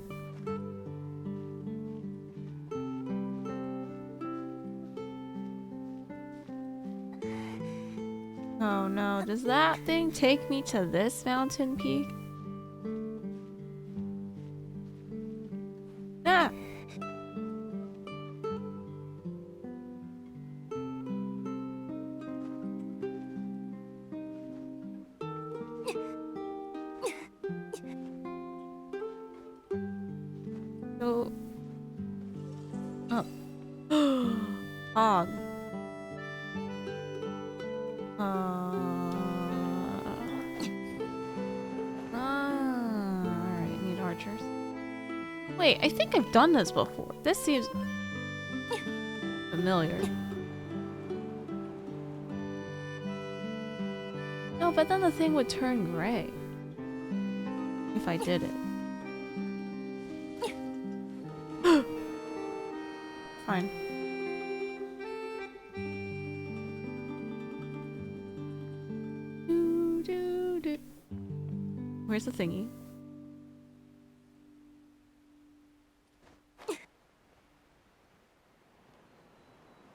Oh no, does that thing take me to this mountain peak? Ah! So... Oh. Og. Alright, need archers. Wait, I think I've done this before. This seems familiar. No, but then the thing would turn gray. If I did it. Fine. Where's the thingy?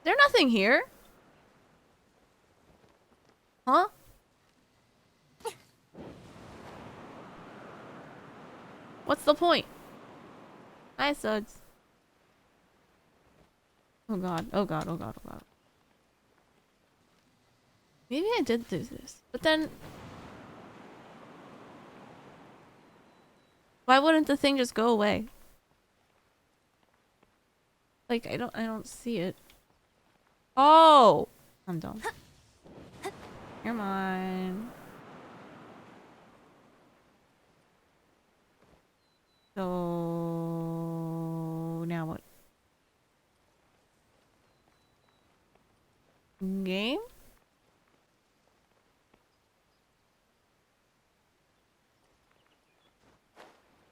There's nothing here. Huh? What's the point? Hi, Suds. Oh god, oh god, oh god, oh god. Maybe I did do this, but then why wouldn't the thing just go away? Like I don't see it. Oh, I'm dumb. You're mine. So now what? Game?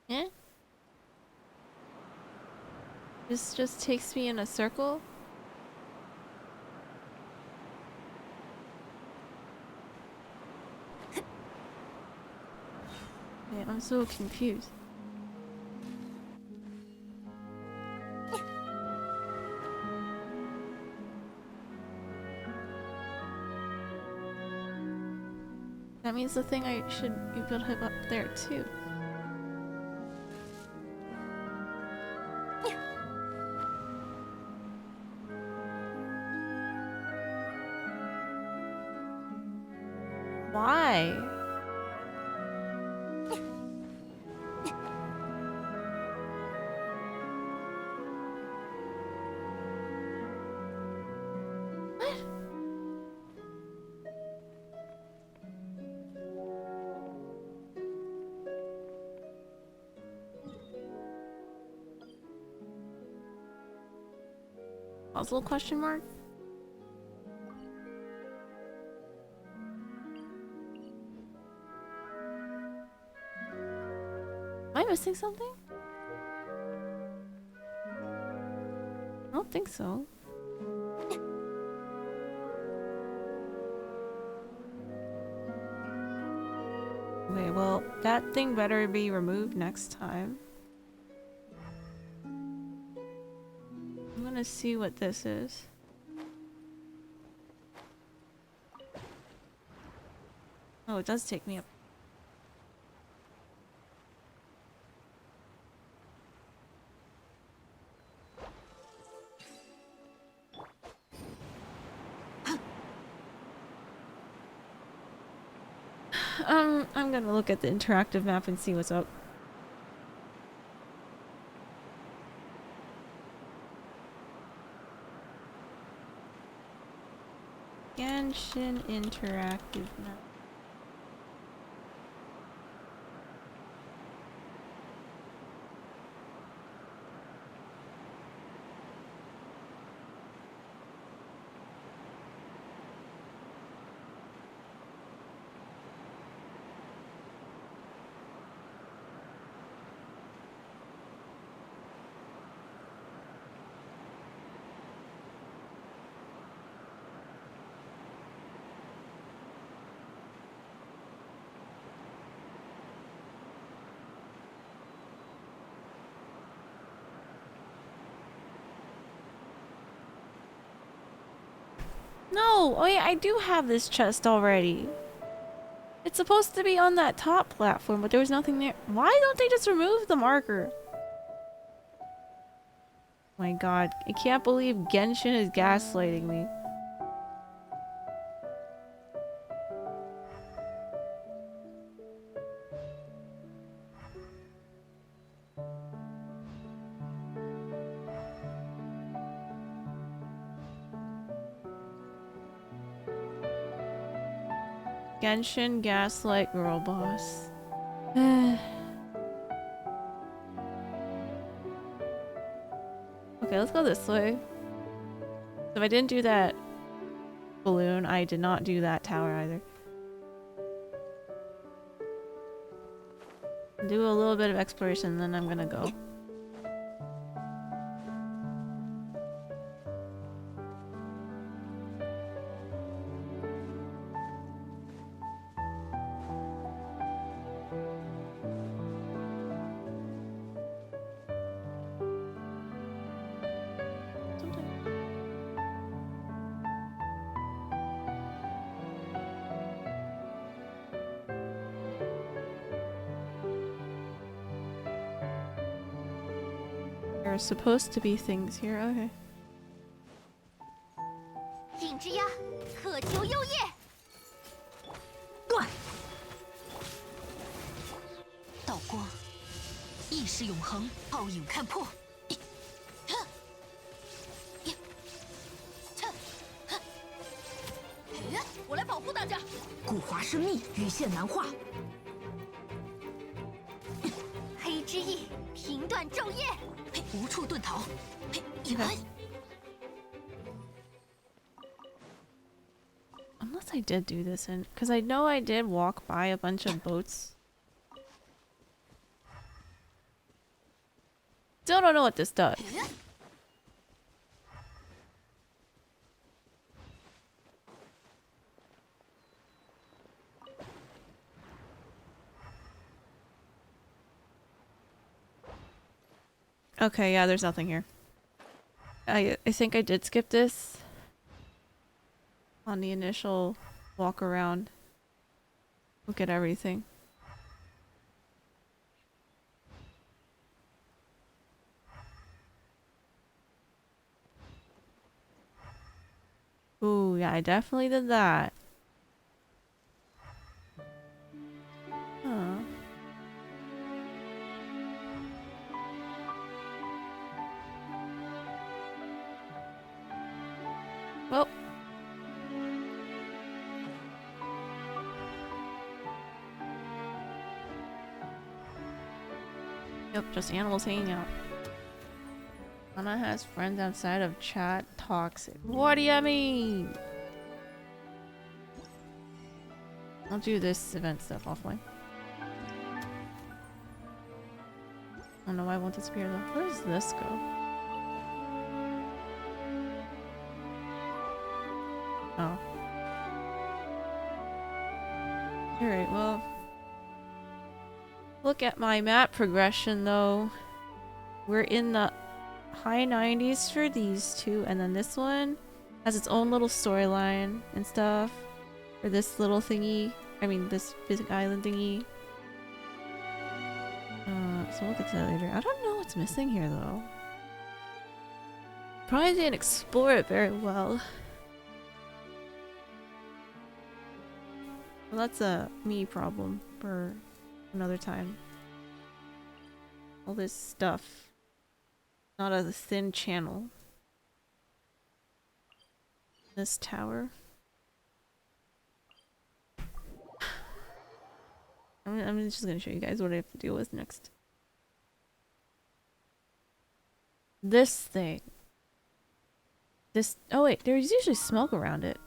Yeah. This just takes me in a circle. Yeah, I'm so confused. That means the thing I should be able to hit up there too. Why? Puzzle question mark? Am I missing something? I don't think so. Okay, well, that thing better be removed next time. I'm gonna see what this is. Oh, it does take me up. I'm gonna look at the interactive map and see what's up. Genshin interactive map. No! Oh yeah, I do have this chest already. It's supposed to be on that top platform, but there was nothing there. Why don't they just remove the marker? My god, I can't believe Genshin is gaslighting me. Genshin gaslight girl boss. Okay, let's go this way. So if I didn't do that balloon, I did not do that tower either. Do a little bit of exploration, then I'm gonna go. There are supposed to be things here. Okay. 影之鸦，渴求幽夜。断。道光，意识永恒，皓影看破。我来保护大家。古华生密，羽线难画。黑之翼，平断昼夜。嘿，无处遁逃。嘿，一 Unless I did do this, and because I know I did walk by a bunch of boats. Still don't know what this does. Okay, yeah, there's nothing here. I think I did skip this on the initial walk around. Look at everything. Ooh, yeah, I definitely did that. Huh. Well. Yep, just animals hanging out. Anna has friends outside of chat. Toxic. What do you mean? I'll do this event stuff offline. I don't know why I won't disappear though. Where does this go? Oh. Alright, well. Look at my map progression though. We're in the high 90s for these two, and then this one has its own little storyline and stuff. For this little thingy. I mean, this big island thingy. So we'll get to that later. I don't know what's missing here though. Probably didn't explore it very well. Well, that's a me problem for another time. All this stuff. Not a thin channel. This tower. I'm just gonna show you guys what I have to deal with next. This thing. This. Oh wait, there's usually smoke around it.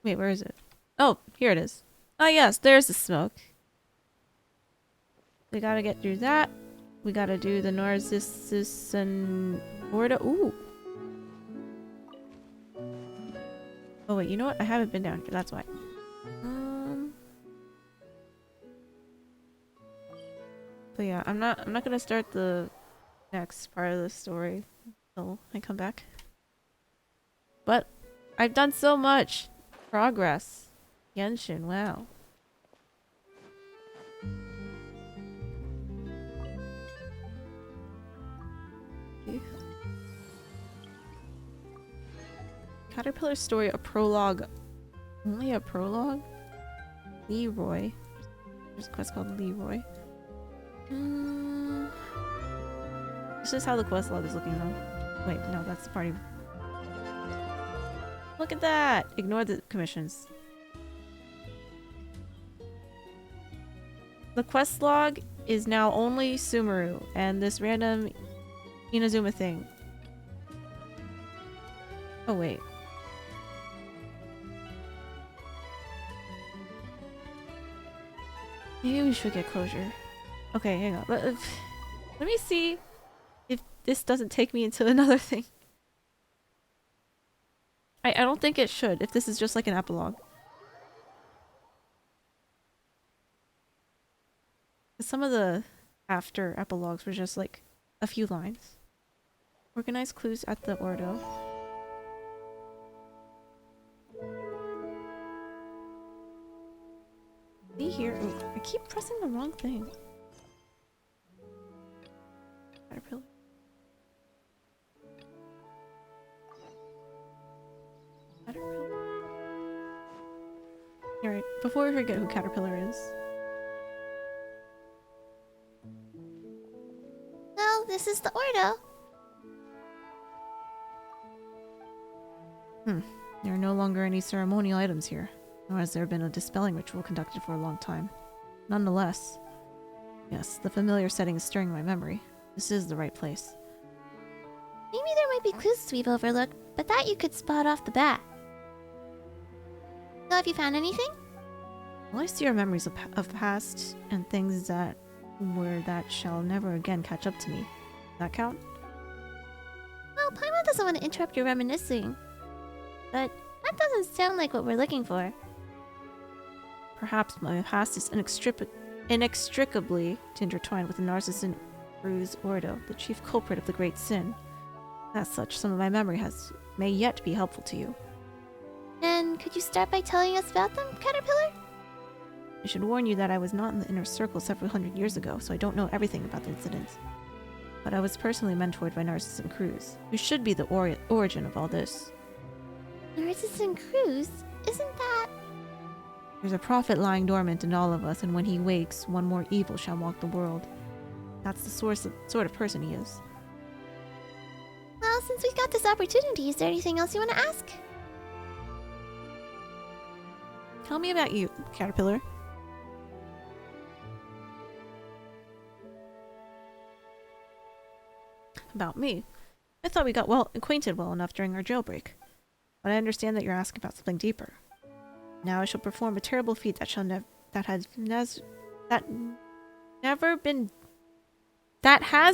Wait, where is it? Oh, here it is. Oh yes, there's the smoke. We gotta get through that. We gotta do the Narcissus and Orda. Ooh. Oh wait, you know what? I haven't been down here. That's why. But yeah, I'm not gonna start the next part of the story until I come back. But I've done so much progress. Genshin, wow. Caterpillar story, a prologue. Only a prologue? Leroy. There's a quest called Leroy. This is how the quest log is looking though. Wait, no, that's the party. Look at that! Ignore the commissions. The quest log is now only Sumeru and this random Inazuma thing. Oh wait. Maybe we should get closure. Okay, hang on. Let me see if this doesn't take me into another thing. I don't think it should, if this is just like an epilogue. Some of the after epilogues were just like a few lines. Organize clues at the Ordo. See here? Ooh, I keep pressing the wrong thing. Caterpillar. Caterpillar. Alright, before we forget who Caterpillar is. Well, this is the Ordo. There are no longer any ceremonial items here, nor has there been a dispelling ritual conducted for a long time. Nonetheless, yes, the familiar setting is stirring my memory. This is the right place. Maybe there might be clues we've overlooked, but that you could spot off the bat. So have you found anything? Well, I see our memories of past and things that shall never again catch up to me. Does that count? Well, Paimon doesn't want to interrupt your reminiscing. But that doesn't sound like what we're looking for. Perhaps my past is inextricably intertwined with the Narcissan Cruz Ordo, the chief culprit of the great sin. As such, some of my memory may yet be helpful to you. And could you start by telling us about them, Caterpillar? I should warn you that I was not in the inner circle several hundred years ago, so I don't know everything about the incidents. But I was personally mentored by Narcissan Cruz, who should be the origin of all this. Narcissan Cruz? Isn't that... There's a prophet lying dormant in all of us, and when he wakes, one more evil shall walk the world. That's the sort of person he is. Well, since we got this opportunity, is there anything else you want to ask? Tell me about you, Caterpillar. About me? I thought we got acquainted well enough during our jailbreak. But I understand that you're asking about something deeper. Now I shall perform a terrible feat that has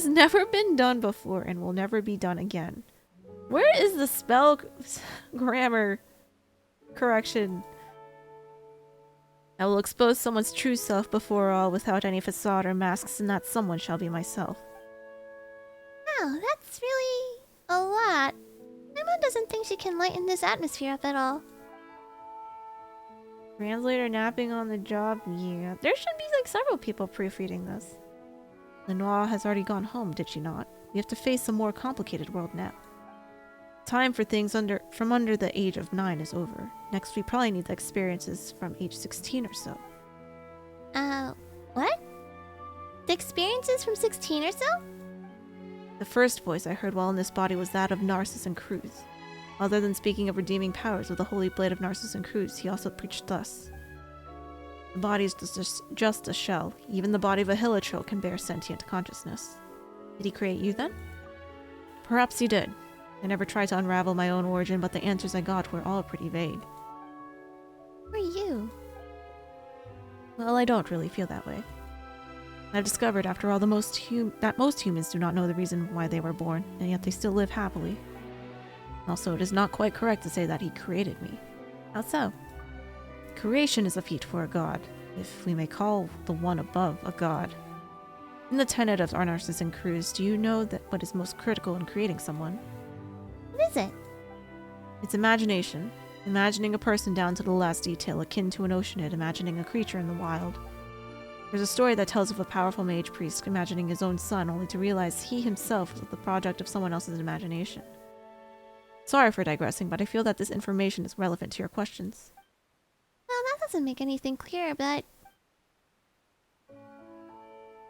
never been done before and will never be done again. Where is the spell grammar correction? I will expose someone's true self before all without any facade or masks, and that someone shall be myself. Wow, that's really a lot. Paimon doesn't think she can lighten this atmosphere up at all. Translator napping on the job? Yeah. There should be like several people proofreading this. Lenoir has already gone home, did she not? We have to face a more complicated world now. Time for things from under the age of 9 is over. Next, we probably need the experiences from age 16 or so. What? The experiences from 16 or so? The first voice I heard while in this body was that of Narcissan Cruz. Other than speaking of redeeming powers with the holy blade of Narcissan Cruz, he also preached thus. The body is just a shell. Even the body of a hilichurl can bear sentient consciousness. Did he create you then? Perhaps he did. I never tried to unravel my own origin, but the answers I got were all pretty vague. Who are you? Well, I don't really feel that way. I've discovered, after all, that most humans do not know the reason why they were born, and yet they still live happily. Also, it is not quite correct to say that he created me. How so? Creation is a feat for a god, if we may call the one above a god. In the tenet of our Narcissan Cruz, do you know that what is most critical in creating someone? What is it? It's imagination. Imagining a person down to the last detail, akin to an oceanid imagining a creature in the wild. There's a story that tells of a powerful mage priest imagining his own son, only to realize he himself was the product of someone else's imagination. Sorry for digressing, but I feel that this information is relevant to your questions. Well, that doesn't make anything clear, but...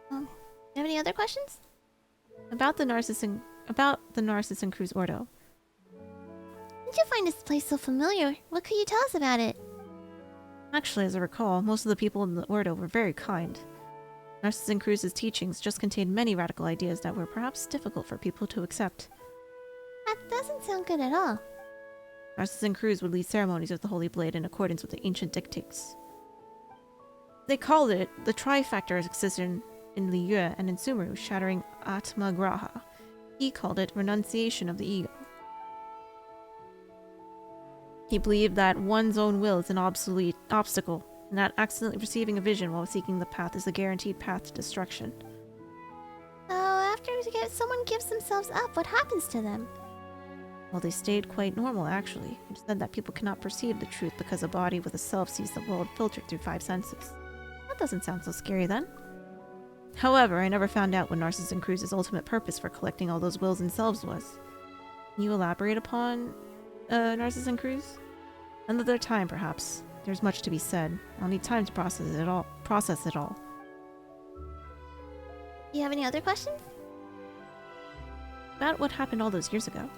you have any other questions? About the Narcissan Cruz Ordo. Did you find this place so familiar? What could you tell us about it? Actually, as I recall, most of the people in the Ordo were very kind. Narcissan Cruz's teachings just contained many radical ideas that were perhaps difficult for people to accept. That doesn't sound good at all. Narcissan Cruz would lead ceremonies with the Holy Blade in accordance with the ancient dictates. They called it the Trifactor Excision in Liyue and in Sumeru, shattering Atma Graha. He called it renunciation of the ego. He believed that one's own will is an obsolete obstacle, and that accidentally receiving a vision while seeking the path is a guaranteed path to destruction. So, after someone gives themselves up, what happens to them? Well, they stayed quite normal, actually. It said that people cannot perceive the truth because a body with a self sees the world filtered through 5 senses. doesn't sound so scary then. However, I never found out what Narcissus Cruise's ultimate purpose for collecting all those wills and selves was. Can you elaborate upon Narcissus Cruise? Another time, perhaps. There's much to be said. I'll need time to process it all. Do you have any other questions? About what happened all those years ago.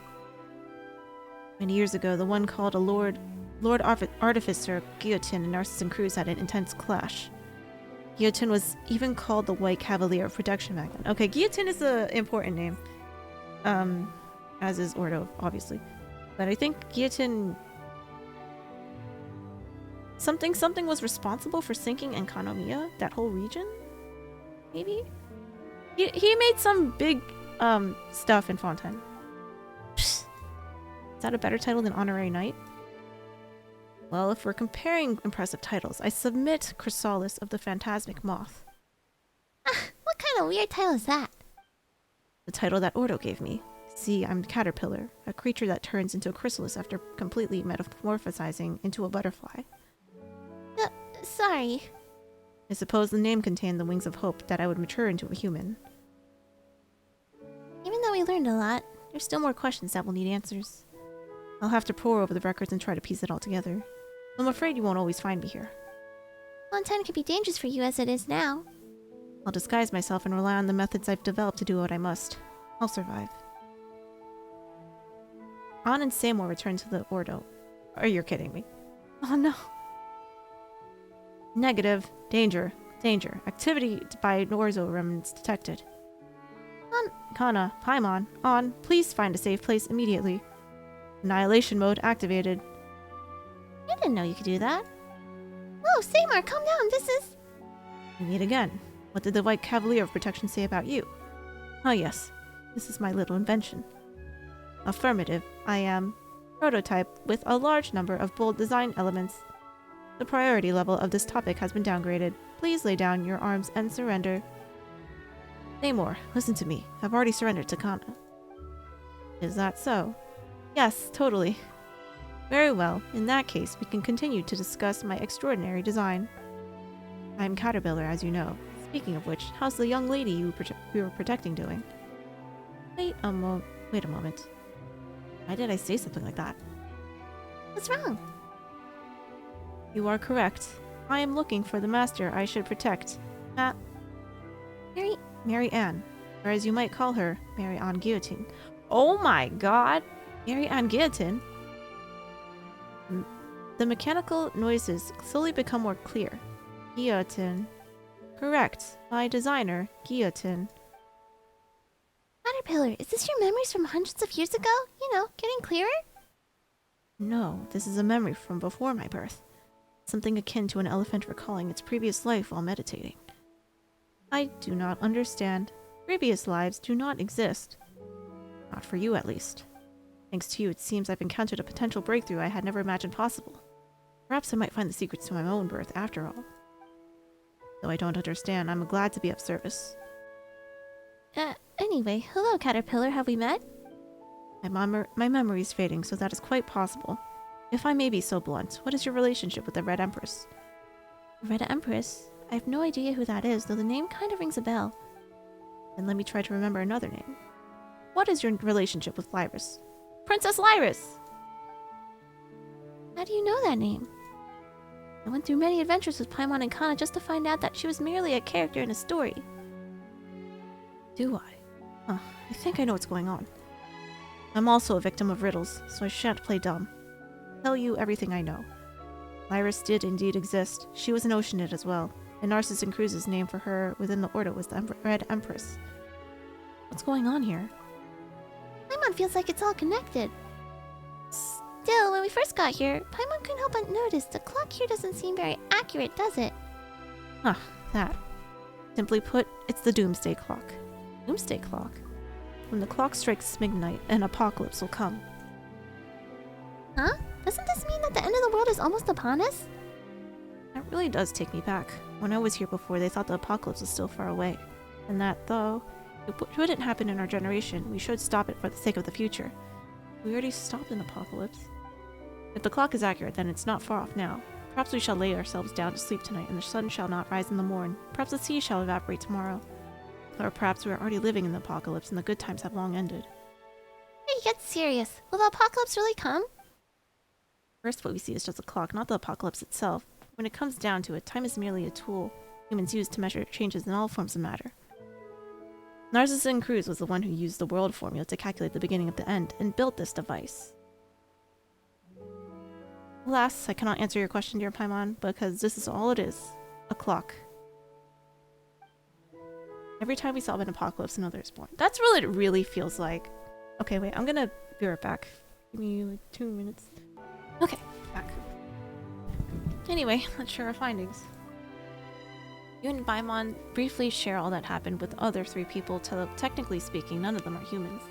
Many years ago, the one called a Lord Artificer, Guillotine, and Narcissus Cruise had an intense clash. Guillotine was even called the White Cavalier of Protection back then. Okay, Guillotine is an important name. As is Ordo, obviously. But I think Guillotine... Something was responsible for sinking Enkanomiya, that whole region? Maybe? He made some big, stuff in Fontaine. Psst. Is that a better title than Honorary Knight? Well, if we're comparing impressive titles, I submit Chrysalis of the Phantasmic Moth. What kind of weird title is that? The title that Ordo gave me. See, I'm Caterpillar, a creature that turns into a chrysalis after completely metamorphosizing into a butterfly. Sorry. I suppose the name contained the wings of hope that I would mature into a human. Even though we learned a lot, There's still more questions that will need answers. I'll have to pore over the records and try to piece it all together. I'm afraid you won't always find me here. Fontaine could be dangerous for you as it is now. I'll disguise myself and rely on the methods I've developed to do what I must. I'll survive. An and Samor return to the Ordo. Are you kidding me? Oh no. Negative. Danger. Danger. Activity by Norzo remnants detected. Kana, Paimon, On, please find a safe place immediately. Annihilation mode activated. I didn't know you could do that. Whoa, Samar, calm down. This is... We meet again. What did the White Cavalier of Protection say about you? Oh yes, this is my little invention. Affirmative, I am prototype with a large number of bold design elements. The priority level of this topic has been downgraded. Please lay down your arms and surrender. Namor, listen to me. I've already surrendered to Kana. Is that so? Yes, totally. Very well. In that case, we can continue to discuss my extraordinary design. I'm Caterpillar, as you know. Speaking of which, how's the young lady you were protecting doing? Wait a moment. Why did I say something like that? What's wrong? You are correct. I am looking for the master I should protect. Mary Ann. Or as you might call her, Mary Ann Guillotine. Oh my god! Mary Ann Guillotine? The mechanical noises slowly become more clear. Guillotine. Correct. My designer, Guillotine. Caterpillar, is this your memories from hundreds of years ago? You know, getting clearer? No, this is a memory from before my birth. Something akin to an elephant recalling its previous life while meditating. I do not understand. Previous lives do not exist. Not for you, at least. Thanks to you, it seems I've encountered a potential breakthrough I had never imagined possible. Perhaps I might find the secrets to my own birth after all. Though I don't understand, I'm glad to be of service. Anyway, hello Caterpillar, have we met? My memory is fading, so that is quite possible. If I may be so blunt, what is your relationship with the Red Empress? Red Empress? I have no idea who that is, though the name kind of rings a bell. Then let me try to remember another name. What is your relationship with Lyris? Princess Lyris! How do you know that name? I went through many adventures with Paimon and Kana just to find out that she was merely a character in a story. Do I? I think I know what's going on. I'm also a victim of riddles, so I shan't play dumb. I'll tell you everything I know. Lyris did indeed exist. She was an Oceanid as well, and Narcissus Cruise's name for her within the Ordo was the Red Empress. What's going on here? Paimon feels like it's all connected. Still, when we first got here, Paimon couldn't help but notice the clock here doesn't seem very accurate, does it? That. Simply put, it's the Doomsday Clock. Doomsday Clock? When the clock strikes midnight, an apocalypse will come. Huh? Doesn't this mean that the end of the world is almost upon us? That really does take me back. When I was here before, they thought the apocalypse was still far away. And that, though it wouldn't happen in our generation, we should stop it for the sake of the future. We already stopped an apocalypse. If the clock is accurate, then it's not far off now. Perhaps we shall lay ourselves down to sleep tonight, and the sun shall not rise in the morn. Perhaps the sea shall evaporate tomorrow. Or perhaps we are already living in the apocalypse, and the good times have long ended. Hey, get serious. Will the apocalypse really come? First, what we see is just a clock, not the apocalypse itself. When it comes down to it, time is merely a tool humans use to measure changes in all forms of matter. Narcissus Cruz was the one who used the world formula to calculate the beginning of the end, and built this device. Alas, I cannot answer your question, dear Paimon, because this is all it is. A clock. Every time we solve an apocalypse, another is born. That's what it really feels like. Okay, wait, I'm gonna be right back. Give me like 2 minutes. Okay, back. Anyway, let's share our findings. You and Paimon briefly share all that happened with the other 3 people, till technically speaking, none of them are humans.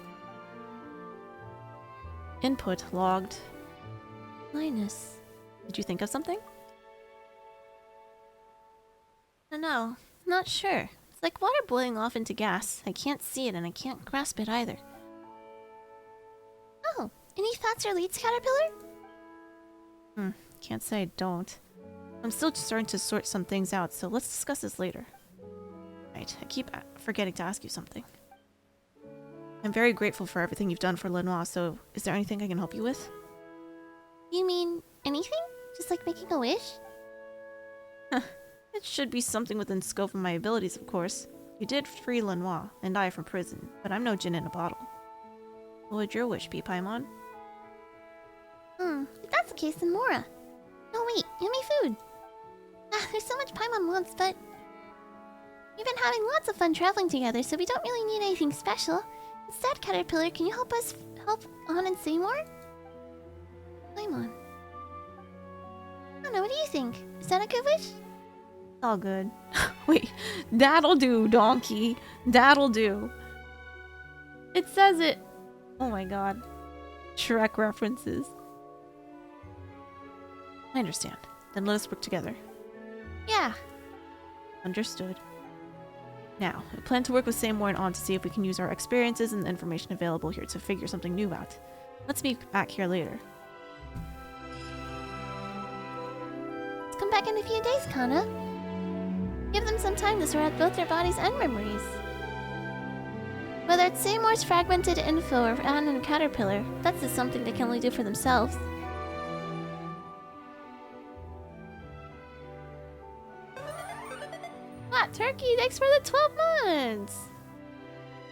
Input logged. Linus. Did you think of something? I don't know. Not sure. It's like water boiling off into gas. I can't see it and I can't grasp it either. Oh, any thoughts or leads, Caterpillar? Can't say I don't. I'm still just starting to sort some things out, so let's discuss this later. Right, I keep forgetting to ask you something. I'm very grateful for everything you've done for Lenoir, so is there anything I can help you with? You mean anything? Just like making a wish? It should be something within scope of my abilities, of course. You did free Lenoir, and I from prison, but I'm no gin in a bottle. What would your wish be, Paimon? If that's the case, then Mora. Oh wait, yummy food. There's so much Paimon wants, but... We've been having lots of fun traveling together, so we don't really need anything special. Instead, Caterpillar, can you help us help on and say more? Paimon. I don't know, what do you think? Is that a good wish? All good. Wait, that'll do, donkey. That'll do. It says it. Oh my god. Shrek references. I understand. Then let us work together. Yeah. Understood. Now, I plan to work with Seymour and On to see if we can use our experiences and the information available here to figure something new out. Let's be back here later. Let's come back in a few days, Kana. Give them some time to sort out both their bodies and memories. Whether it's Seymour's fragmented info or Anne and Caterpillar, that's just something they can only do for themselves. Flat turkey, thanks for the 12 months!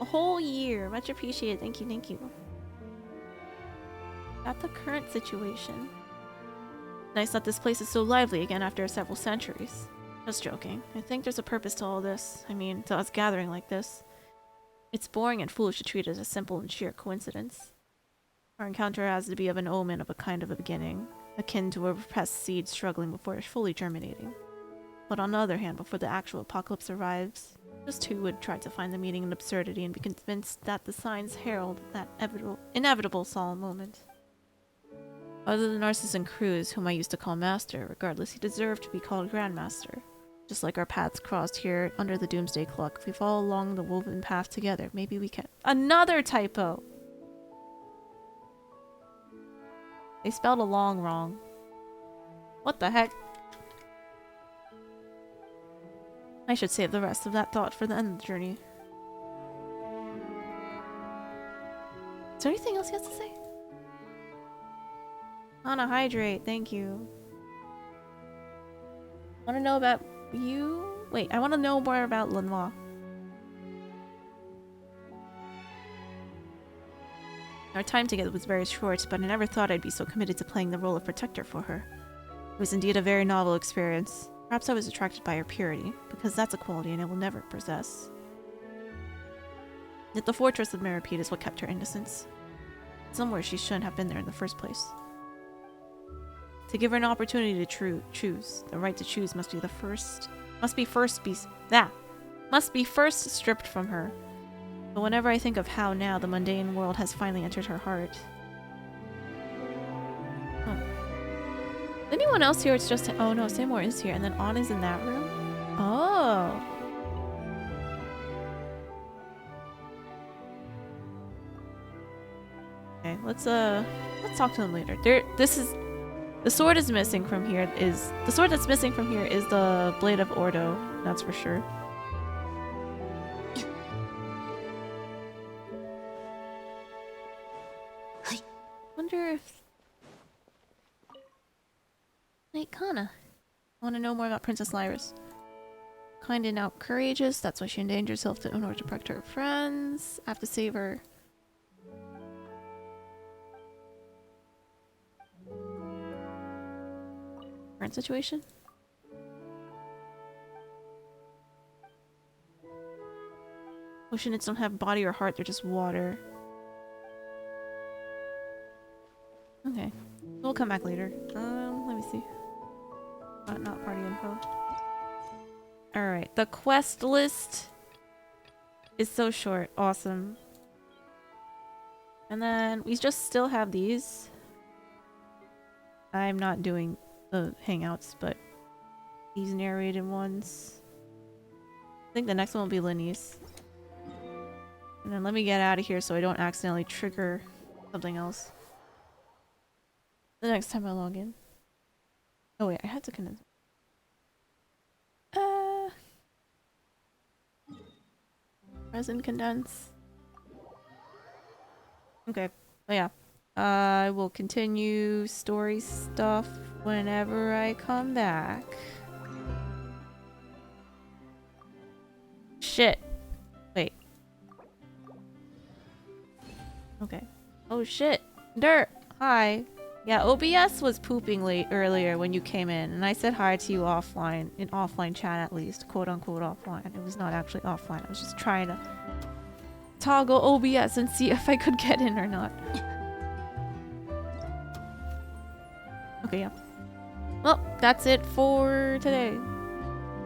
A whole year. Much appreciated. Thank you, thank you. At the current situation. Nice that this place is so lively again after several centuries. Just joking. I think there's a purpose to all this. I mean, to us gathering like this. It's boring and foolish to treat it as a simple and sheer coincidence. Our encounter has to be of an omen of a kind of a beginning, akin to a repressed seed struggling before fully germinating. But on the other hand, before the actual apocalypse arrives, just who would try to find the meaning and absurdity and be convinced that the signs herald that inevitable solemn moment? Other than Narcissus Cruz, whom I used to call Master, regardless, he deserved to be called Grandmaster. Just like our paths crossed here under the Doomsday Clock, if we follow along the woven path together, maybe we can— Another typo! They spelled along wrong. What the heck? I should save the rest of that thought for the end of the journey. Is there anything else he has to say? Anna, hydrate, thank you. Want to know about you? Wait, I want to know more about Lenoir. Our time together was very short, but I never thought I'd be so committed to playing the role of protector for her. It was indeed a very novel experience. Perhaps I was attracted by her purity, because that's a quality I will never possess. Yet the fortress of Mirapede is what kept her innocence. Somewhere she shouldn't have been there in the first place. To give her an opportunity to choose, the right to choose must be first stripped from her. But whenever I think of how now the mundane world has finally entered her heart. Is anyone else here? It's just— oh no, Seymour is here, and then On is in that room. Oh. Okay, let's talk to them later. The sword is missing from here. The sword that's missing from here is the Blade of Ordo. That's for sure. Wonder if Knight Kana. I want to know more about Princess Lyris. Kind and now courageous. That's why she endangered herself in order to protect her friends. I have to save her. Current situation? Oceanids don't have body or heart, they're just water. Okay. We'll come back later. Let me see. Not party info. Alright, the quest list is so short. Awesome. And then we just still have these. I'm not doing the hangouts, but these narrated ones. I think the next one will be Linny's. And then let me get out of here so I don't accidentally trigger something else. The next time I log in. Oh wait, I had to condense. Resin condense. Okay. Oh yeah. I will continue story stuff whenever I come back. Shit. Wait. Okay. Oh shit. Dirt. Hi. Yeah, OBS was pooping late earlier when you came in, and I said hi to you offline, in offline chat at least, quote unquote offline. It was not actually offline. I was just trying to toggle OBS and see if I could get in or not. Okay, yeah. Well, that's it for today.